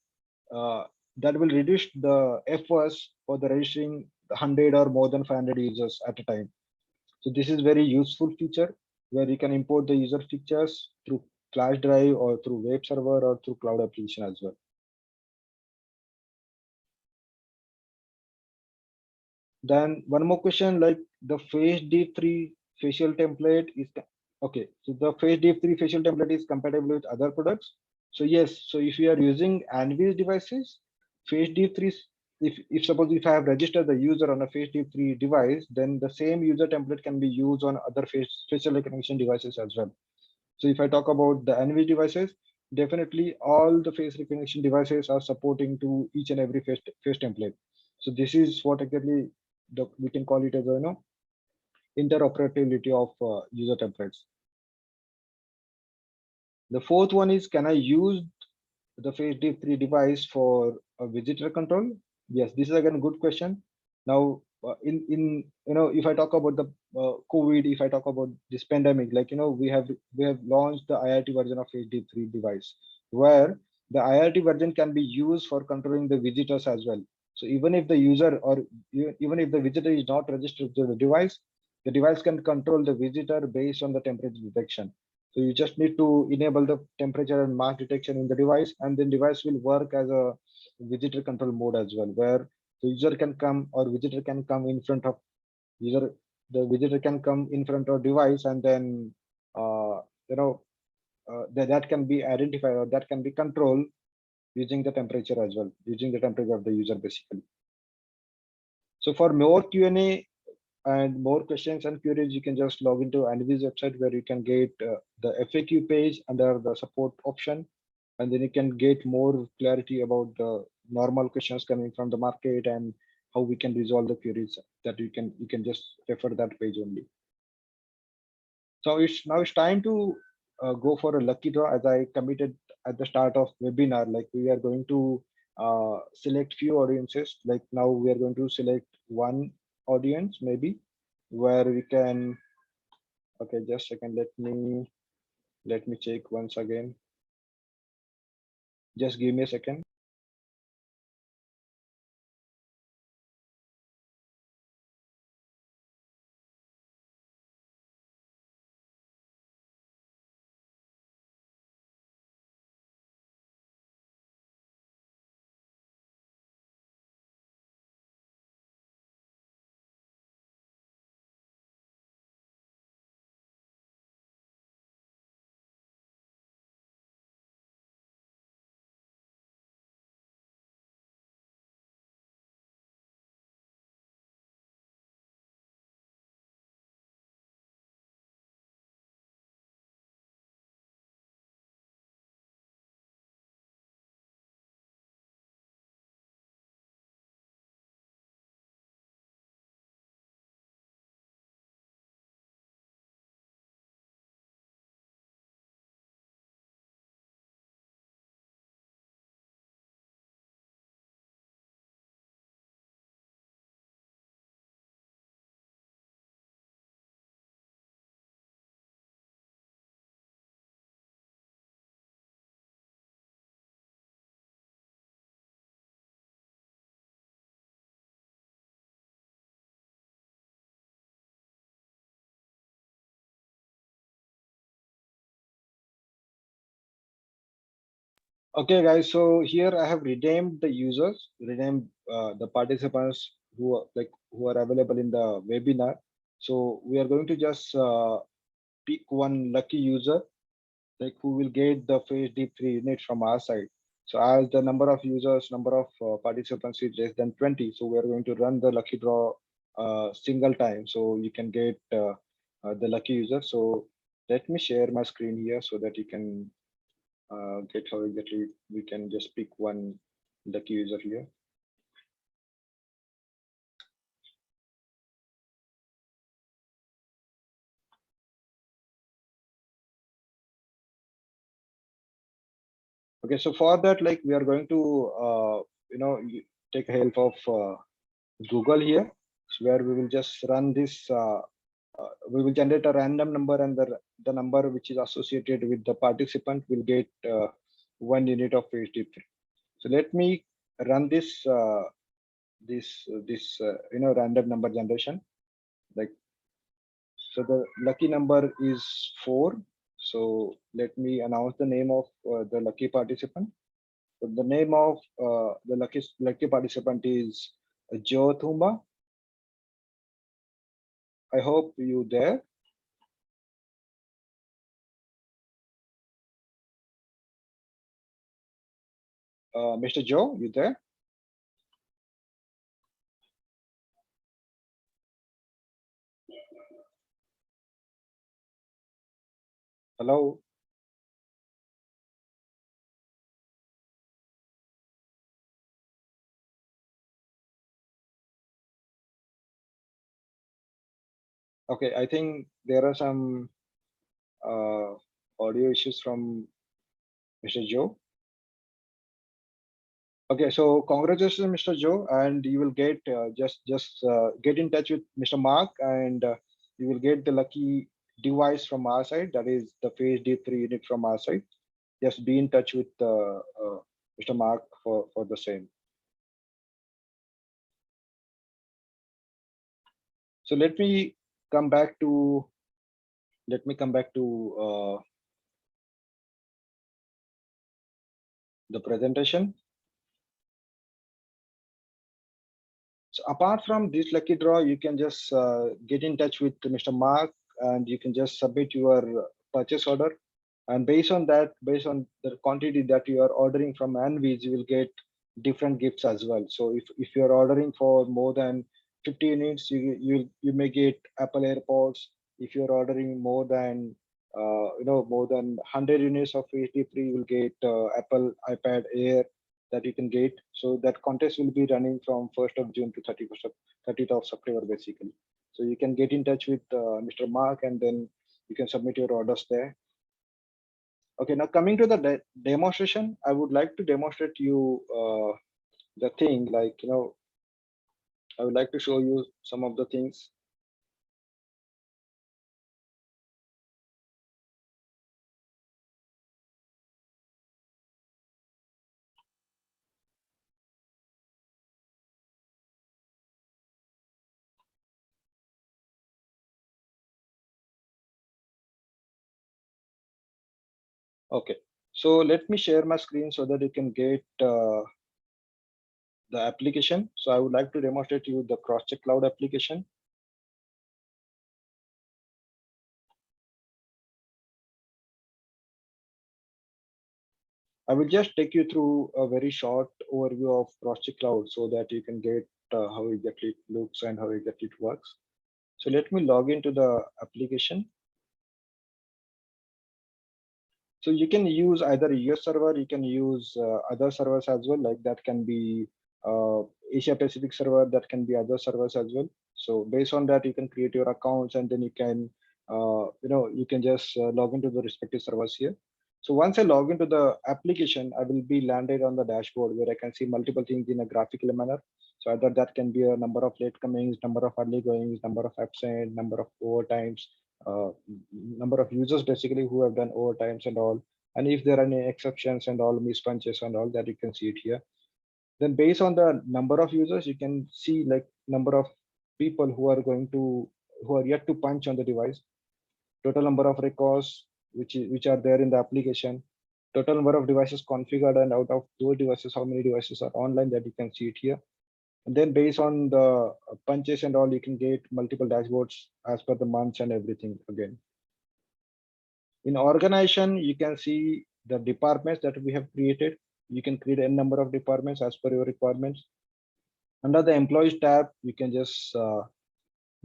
that will reduce the efforts for the registering 100 or more than 500 users at a time. So this is very useful feature where you can import the user features through flash drive or through web server or through cloud application as well. Then one more question, like the Face Div 3 facial template is okay. So the Face Div 3 facial template is compatible with other products. So yes, so if you are using Anvis devices, Face Div 3, if suppose if I have registered the user on a Face Div 3 device, then the same user template can be used on other facial recognition devices as well. So if I talk about the Anvis devices, definitely all the face recognition devices are supporting to each and every face template. So this is what exactly we can call it as a interoperability of user templates. The fourth one is, can I use the Face Div 3 device for a visitor control? Yes, this is again a good question. Now, in if I talk about the COVID, if I talk about this pandemic, like we have launched the IRT version of Face Div 3 device, where the IRT version can be used for controlling the visitors as well. So even if the user or even if the visitor is not registered to the device can control the visitor based on the temperature detection. So you just need to enable the temperature and mass detection in the device, and then device will work as a visitor control mode as well, where the user can come or visitor can come in front of user. The visitor can come in front of device, and then that can be identified or that can be controlled using the temperature as well, using the temperature of the user basically. So for more Q&A and more questions and queries, you can just log into Anvis website where you can get the FAQ page under the support option, and then you can get more clarity about the normal questions coming from the market and how we can resolve the queries. That you can just refer that page only. So it's time to go for a lucky draw, as I committed at the start of webinar. Like we are going to select few audiences. Like now we are going to select one audience maybe, where we can, okay, just a second, let me check once again. Just give me a second. Okay, guys. So here I have renamed the users, renamed the participants who are available in the webinar. So we are going to just pick one lucky user, like who will get the Face Div 3 units from our side. So as the number of users, number of participants is less than 20, so we are going to run the lucky draw single time. So you can get the lucky user. So let me share my screen here so that you can get how exactly we can just pick one lucky user here. Okay, so for that, like we are going to take help of Google here, so where we will just run this. We will generate a random number, and the number which is associated with the participant will get 1 unit of Face Div 3. So let me run this random number generation. Like, so the lucky number is 4. So let me announce the name of the lucky participant. So the name of the lucky participant is Joe Thumba. I hope you there. Mr. Joe, you there? Hello. Okay, I think there are some audio issues from Mr. Joe. Okay, so congratulations, Mr. Joe, and you will get just get in touch with Mr. Mark, and you will get the lucky device from our side. That is the Phase D3 unit from our side. Just be in touch with Mr. Mark for the same. So let me come back to the presentation. So apart from this lucky draw, you can just get in touch with Mr. Mark, and you can just submit your purchase order. And based on that, based on the quantity that you are ordering from Anvis, you will get different gifts as well. So if you are ordering for more than 50 units, you may get Apple AirPods. If you are ordering more than more than 100 units of HD3, you will get Apple iPad Air that you can get. So that contest will be running from 1st of June to 30th of September, basically. So you can get in touch with Mr. Mark, and then you can submit your orders there. Okay, now coming to the demonstration, I would like to demonstrate you the thing, like, I would like to show you some of the things. Okay, so let me share my screen so that you can get the application. So I would like to demonstrate you the Crosscheck Cloud application. I will just take you through a very short overview of Crosscheck Cloud so that you can get how exactly it looks and how exactly it works. So let me log into the application. So you can use either a US server, you can use other servers as well, like that can be Asia Pacific server, that can be other servers as well. So based on that, you can create your accounts, and then you can, you can just log into the respective servers here. So once I log into the application, I will be landed on the dashboard where I can see multiple things in a graphical manner. So either that can be a number of late comings, number of early goings, number of absent, number of overtimes, number of users basically who have done overtimes and all, and if there are any exceptions and all, miss punches and all, that you can see it here. Then based on the number of users, you can see like number of people who are yet to punch on the device, total number of records which are there in the application, total number of devices configured, and out of those devices, how many devices are online, that you can see it here. And then based on the punches and all, you can get multiple dashboards as per the months and everything again. In organization, you can see the departments that we have created. You can create a number of departments as per your requirements. Under the employees tab, you can just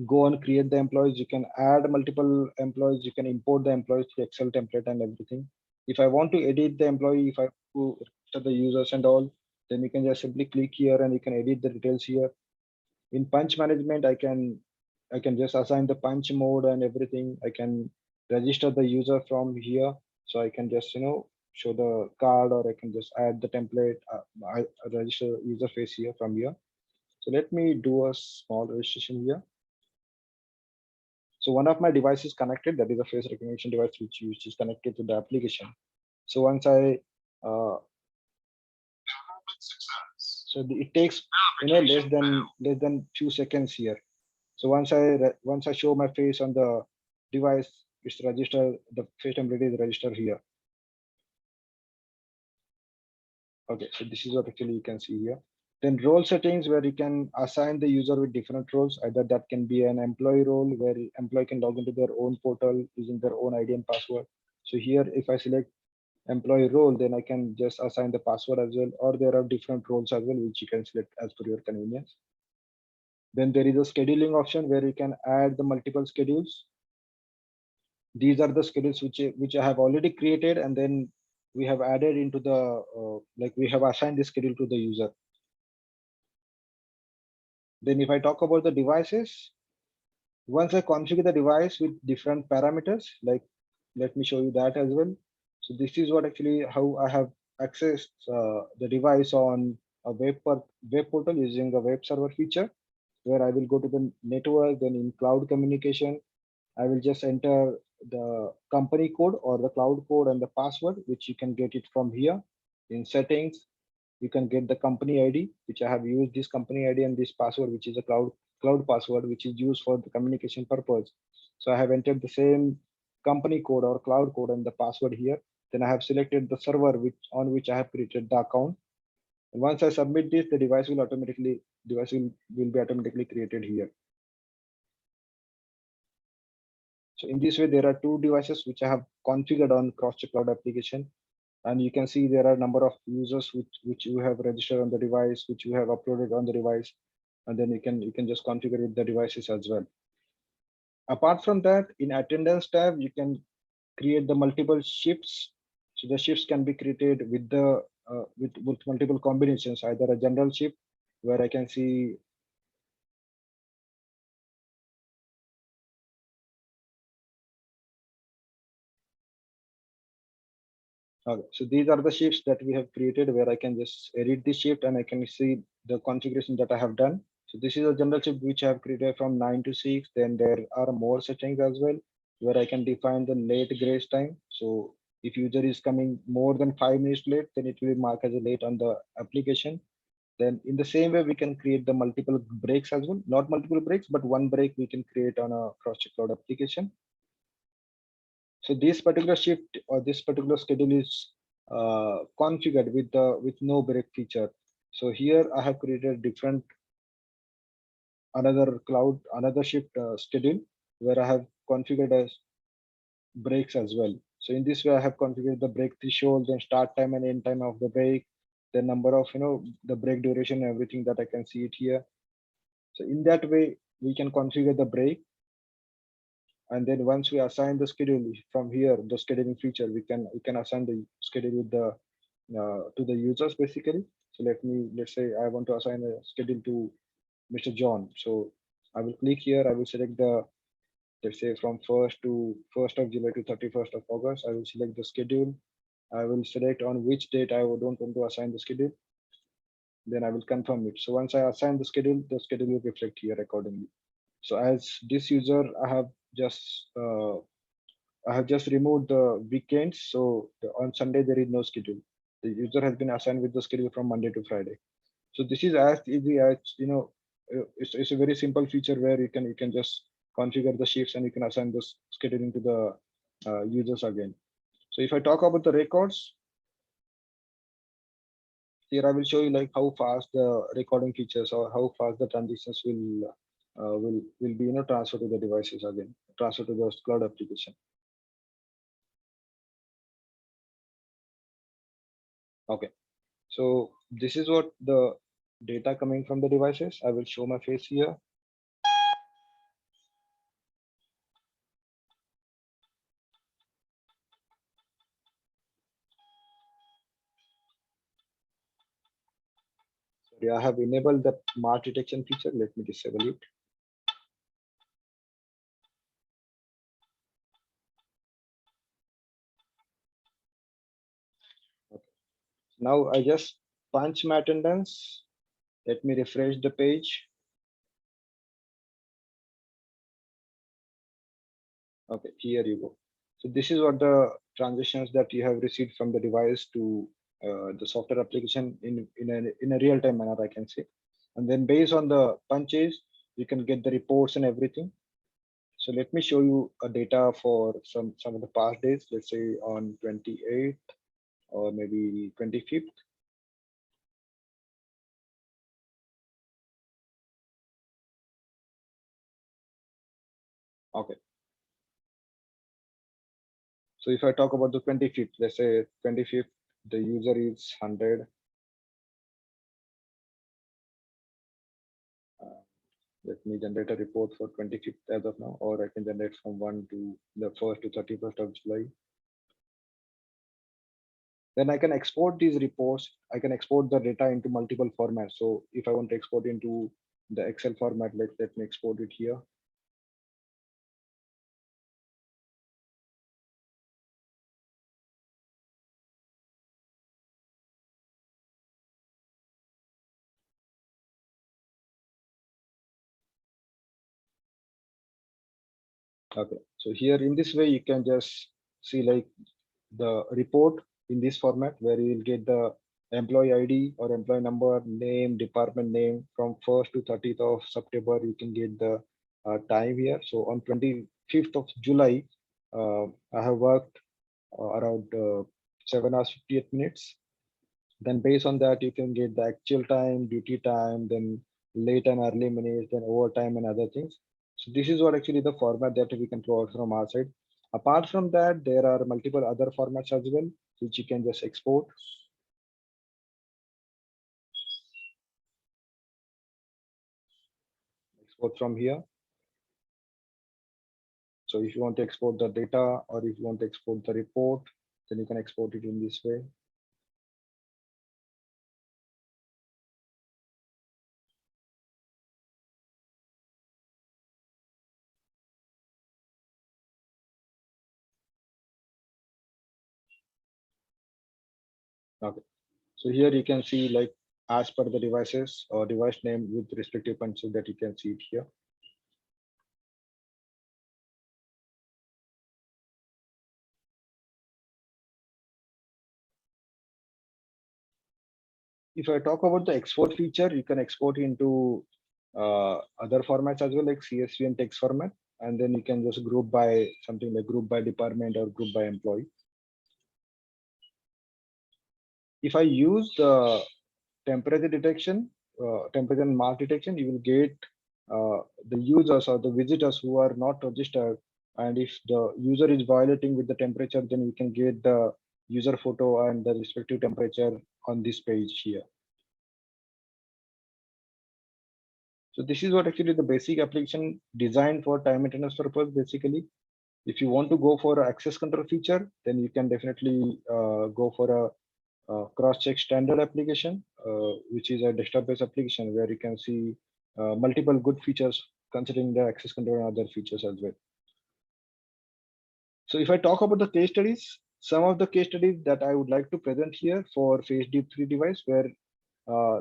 go and create the employees. You can add multiple employees. You can import the employees to Excel template and everything. If I want to edit the employee, if I want to register the users and all, then you can just simply click here and you can edit the details here. In punch management, I can just assign the punch mode and everything. I can register the user from here. So I can just, show the card, or I can just add the template. I register user face here from here. So let me do a small registration here. So one of my devices connected, that is a face recognition device, which is connected to the application. So once I So it takes less than few seconds here. So once I show my face on the device, it's registered. The face template is registered here. Okay, so this is what actually you can see here. Then role settings, where you can assign the user with different roles. Either that can be an employee role where employee can log into their own portal using their own ID and password. So here, if I select employee role, then I can just assign the password as well, or there are different roles as well, which you can select as per your convenience. Then there is a scheduling option where you can add the multiple schedules. These are the schedules which I have already created, and then we have added into the like we have assigned the schedule to the user. Then if I talk about the devices, once I configure the device with different parameters, like let me show you that as well. So this is what actually how I have accessed the device on a web portal using a web server feature, where I will go to the network, then in cloud communication, I will just enter the company code or the cloud code and the password, which you can get it from here. In settings, you can get the company ID, which I have used this company ID and this password, which is a cloud password, which is used for the communication purpose. So I have entered the same company code or cloud code and the password here. Then I have selected the server on which I have created the account. And once I submit this, the device will be automatically created here. So in this way, there are two devices which I have configured on Crosscheck Cloud application. And you can see there are a number of users which you have registered on the device, which you have uploaded on the device. And then you can just configure the devices as well. Apart from that, in attendance tab, you can create the multiple shifts. So the shifts can be created with the with multiple combinations, either a general shift where I can see okay, so these are the shifts that we have created, where I can just edit the shift and I can see the configuration that I have done. So this is a general shift which I have created from 9 to 6. Then there are more settings as well, where I can define the late grace time. So if user is coming more than 5 minutes late, then it will mark as a late on the application. Then in the same way, we can create the multiple breaks as well. Not multiple breaks, but one break we can create on a Crosscheck Cloud application. So this particular shift or this particular schedule is configured with no break feature. So here I have created different another shift schedule where I have configured as breaks as well. So in this way, I have configured the break threshold, then start time and end time of the break, the number of the break duration, everything that I can see it here. So in that way, we can configure the break. And then once we assign the schedule from here, the scheduling feature, we can assign the schedule with the to the users basically. So let's say I want to assign a schedule to Mr. John. So I will click here. I will select the, let's say from 1st of July to 31st of August. I will select the schedule. I will select on which date I don't want to assign the schedule. Then I will confirm it. So once I assign the schedule will reflect here accordingly. So as this user, I have just removed the weekends. So on Sunday, there is no schedule. The user has been assigned with the schedule from Monday to Friday. So this is as easy as, it's a very simple feature where you can just configure the shifts and you can assign the scheduling to the users again. So if I talk about the records, here I will show you like how fast the recording features or how fast the transitions will be transferred to the devices again, transfer to the cloud application. Okay, so this is what the data coming from the devices. I will show my face here. Sorry, I have enabled the mark detection feature. Let me disable it. Okay. Now I just punch my attendance. Let me refresh the page. Okay, here you go. So this is what the transitions that you have received from the device to the software application in a real-time manner, I can say. And then based on the punches, you can get the reports and everything. So let me show you a data for some of the past days, let's say on 28th or maybe 25th. Okay. So if I talk about the 25th, let's say 25th, the user is 100. Let me generate a report for 25th as of now, or I can generate from 1 to the 1st to 31st of July. Then I can export these reports. I can export the data into multiple formats. So if I want to export into the Excel format, let me export it here. Okay, so here in this way, you can just see like the report in this format where you will get the employee ID or employee number, name, department name from 1st to 30th of September. You can get the time here. So on 25th of July, I have worked around 7 hours 58 minutes. Then based on that, you can get the actual time, duty time, then late and early minutes, then overtime and other things. So this is what actually the format that we can provide from our side. Apart from that, there are multiple other formats as well, which you can just export. Export from here. So if you want to export the data or if you want to export the report, then you can export it in this way. Okay. So here you can see like as per the devices or device name with respective punches that you can see it here. If I talk about the export feature, you can export into other formats as well, like CSV and text format, and then you can just group by something like group by department or group by employee. If I use the temperature detection, temperature and mass detection, you will get the users or the visitors who are not registered. And if the user is violating with the temperature, then you can get the user photo and the respective temperature on this page here. So this is what actually the basic application designed for time maintenance purpose. Basically, if you want to go for an access control feature, then you can definitely go for a cross-check standard application, which is a desktop-based application where you can see multiple good features considering the access control and other features as well. So if I talk about the case studies, some of the case studies that I would like to present here for FaceDeep 3 device, where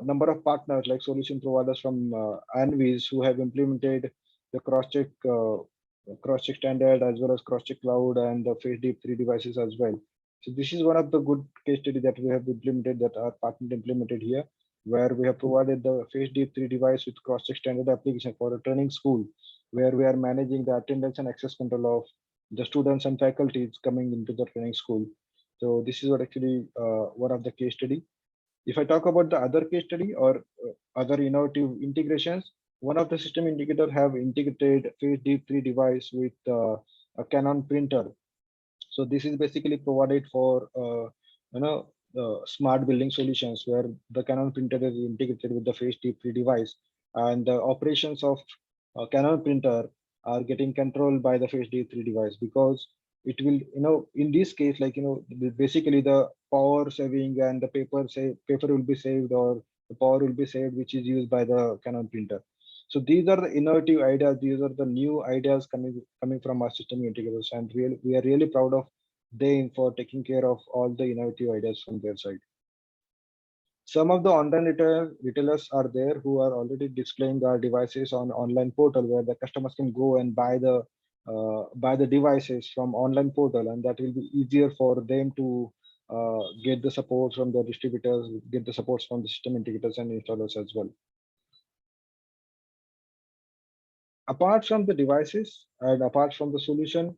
number of partners like solution providers from Anvis who have implemented the cross-check standard as well as cross-check cloud and the FaceDeep 3 devices as well. So this is one of the good case study that we have implemented that our partner implemented here, where we have provided the FaceDeep 3 device with cross-check standard application for a training school, where we are managing the attendance and access control of the students and faculties coming into the training school. So this is what actually one of the case study. If I talk about the other case study or other innovative integrations, one of the system integrator have integrated FaceDeep 3 device with a Canon printer. So this is basically provided for smart building solutions where the Canon printer is integrated with the FaceDeep 3 device, and the operations of Canon printer are getting controlled by the FaceDeep 3 device, because it will, in this case, like, basically the power saving and the paper will be saved, or the power will be saved, which is used by the Canon printer. So these are the innovative ideas. These are the new ideas coming from our system integrators, and we are really proud of them for taking care of all the innovative ideas from their side. Some of the online retailers are there who are already displaying our devices on online portal, where the customers can go and buy the devices from online portal, and that will be easier for them to get the support from the distributors, get the support from the system integrators and installers as well. Apart from the devices and apart from the solution,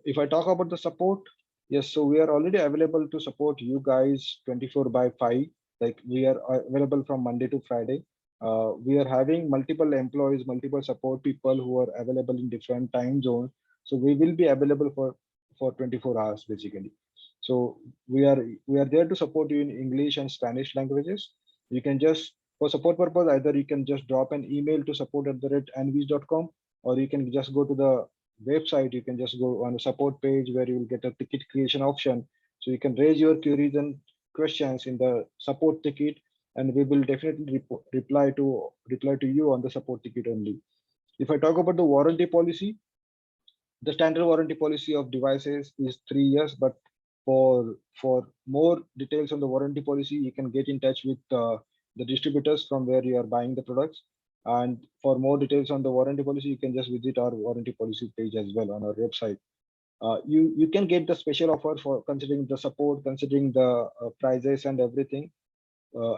if I talk about the support, yes, so we are already available to support you guys 24/5. Like we are available from Monday to Friday. We are having multiple employees, multiple support people who are available in different time zones. So we will be available for 24 hours basically. So we are there to support you in English and Spanish languages. You can just for support purpose, either you can just drop an email to support@anvis.com, or you can just go to the website. You can just go on the support page where you will get a ticket creation option. So you can raise your queries and questions in the support ticket, and we will definitely reply to you on the support ticket only. If I talk about the warranty policy, the standard warranty policy of devices is 3 years, but for more details on the warranty policy, you can get in touch with the distributors from where you are buying the products. And for more details on the warranty policy, you can just visit our warranty policy page as well on our website. You can get the special offer for considering the support, considering the prices and everything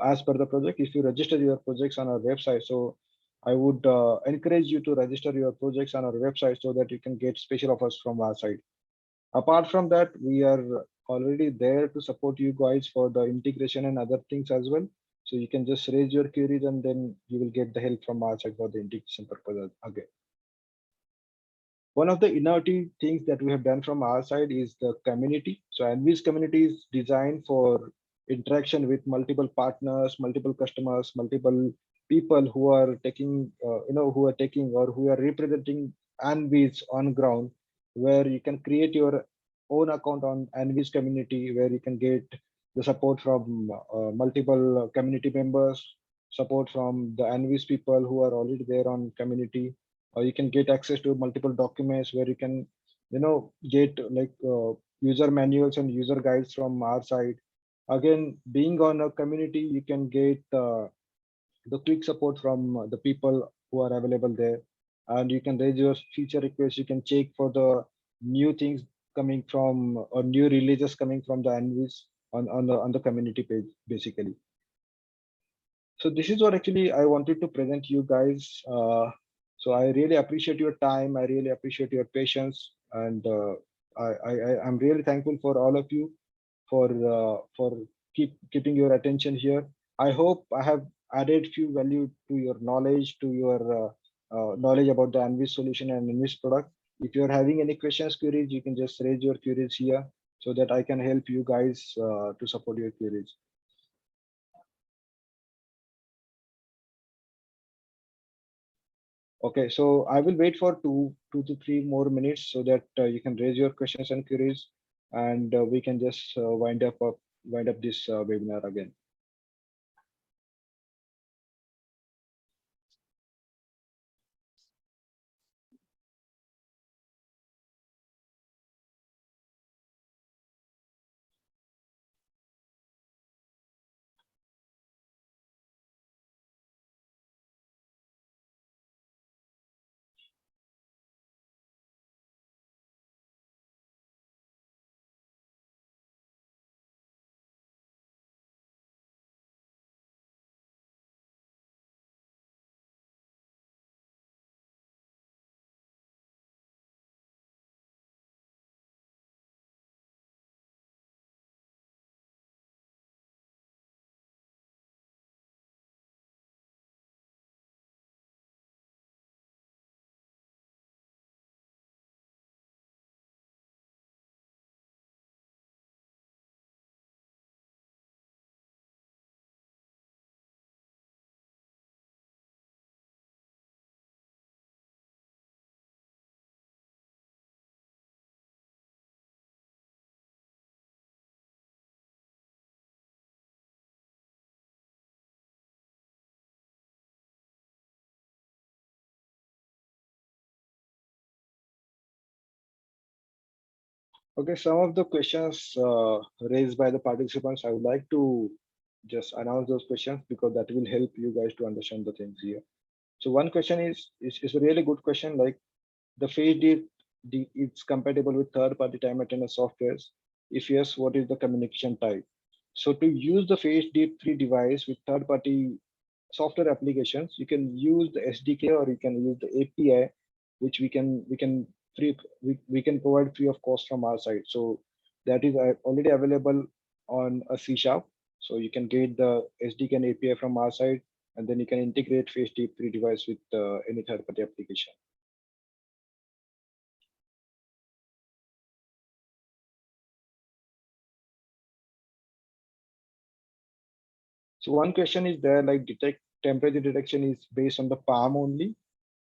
as per the project if you register your projects on our website. So I would encourage you to register your projects on our website so that you can get special offers from our side. Apart from that, we are already there to support you guys for the integration and other things as well. So you can just raise your queries and then you will get the help from our side for the integration purpose again. One of the innovative things that we have done from our side is the community. So Anvis community is designed for interaction with multiple partners, multiple customers, multiple people who are taking, who are taking or who are representing Anvis on ground, where you can create your own account on Anvis community, where you can get the support from multiple community members, support from the Anvis people who are already there on community, or you can get access to multiple documents where you can get like user manuals and user guides from our side. Again, being on a community, you can get the quick support from the people who are available there, and you can raise your feature requests. You can check for the new things coming from or new releases coming from the Anvis on the community page basically. So this is what actually I wanted to present you guys. So I really appreciate your time. I really appreciate your patience, and I'm really thankful for all of you for keeping your attention here. I hope I have added few value to your knowledge, to your knowledge about the Anvis solution and Anvis product. If you're having any questions, queries, you can just raise your queries here so that I can help you guys to support your queries. Okay, so I will wait for two to three more minutes so that you can raise your questions and queries, and we can just wind up this webinar again. Okay, some of the questions raised by the participants, I would like to just announce those questions because that will help you guys to understand the things here. So one question is a really good question, like the phase dip, it's compatible with third-party time attendance softwares. If yes, what is the communication type? So to use the FaceDeep3 device with third-party software applications, you can use the SDK or you can use the API, which we can provide free of cost from our side. So that is already available on a C#. So you can get the SDK and API from our side, and then you can integrate FaceDeep3 device with any third-party application. So one question is there, like temperature detection is based on the palm only.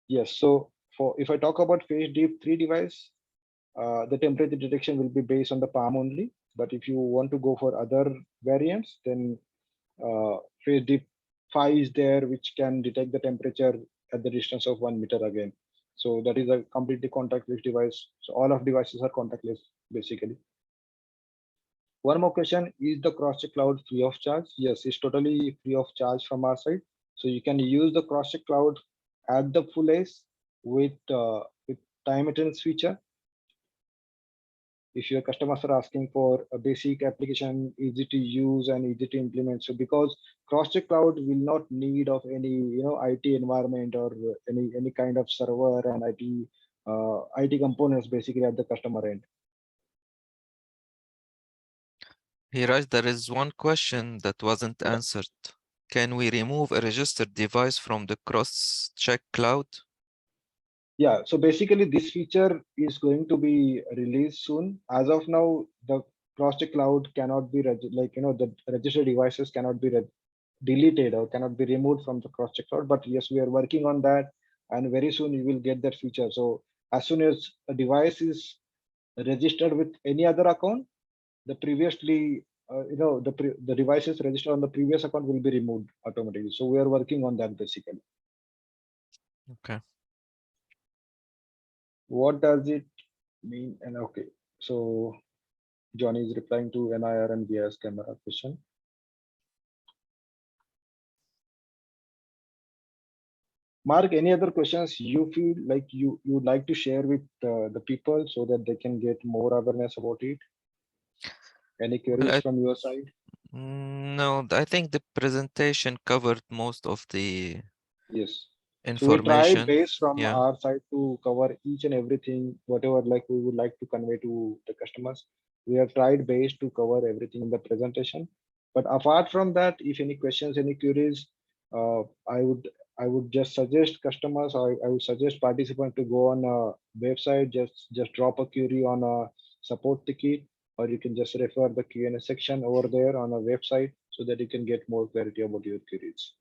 Yes. So if I talk about FaceDeep3 device, the temperature detection will be based on the palm only. But if you want to go for other variants, then FaceDeep5 is there, which can detect the temperature at the distance of 1 meter again. So that is a completely contactless device. So all of devices are contactless, basically. One more question, is the CrossCheck Cloud free of charge? Yes, it's totally free of charge from our side. So you can use the CrossCheck Cloud at the full ACE with time maintenance feature. If your customers are asking for a basic application, easy to use and easy to implement. So because CrossCheck Cloud will not need of any IT environment or any kind of server and IT components basically at the customer end. Hiraj, there is one question that wasn't answered. Can we remove a registered device from the CrossCheck Cloud? Yeah, so basically this feature is going to be released soon. As of now, the CrossCheck Cloud cannot be the registered devices cannot be deleted or cannot be removed from the CrossCheck Cloud. But yes, we are working on that, and very soon you will get that feature. So as soon as a device is registered with any other account, the previously the devices registered on the previous account will be removed automatically. So we are working on that basically. Okay. What does it mean? And okay, so Johnny is replying to NIR and VS camera question. Mark, any other questions you feel like you would like to share with the people so that they can get more awareness about it? Any queries from your side? No, I think the presentation covered most of the information. So we tried based from Yeah. our side to cover each and everything, whatever like we would like to convey to the customers. We have tried based to cover everything in the presentation. But apart from that, if any questions, any queries, I would just suggest customers, or I would suggest participants to go on a website, just drop a query on a support ticket, or you can just refer the Q&A section over there on a website so that you can get more clarity about your queries.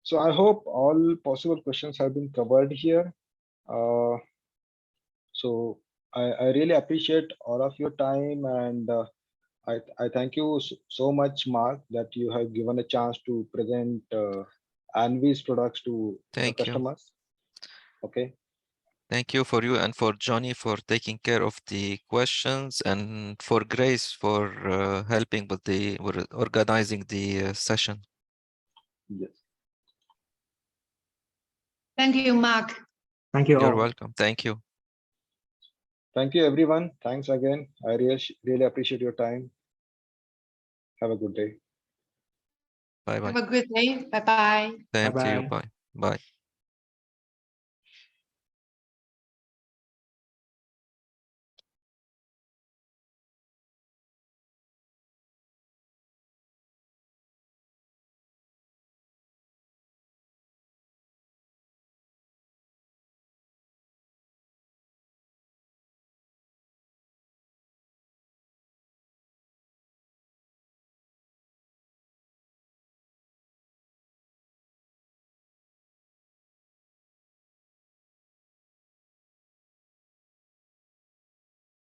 So I hope all possible questions have been covered here. So I really appreciate all of your time, and I thank you so much, Mark, that you have given a chance to present Anvi's products to the customers. Okay. Thank you for you and for Johnny for taking care of the questions, and for Grace for helping with organizing the session. Yes. Thank you, Mark. Thank you. You're welcome. Thank you. Thank you, everyone. Thanks again. I really appreciate your time. Have a good day. Bye bye. Have a good day. Bye bye. Same to you. Bye. Bye.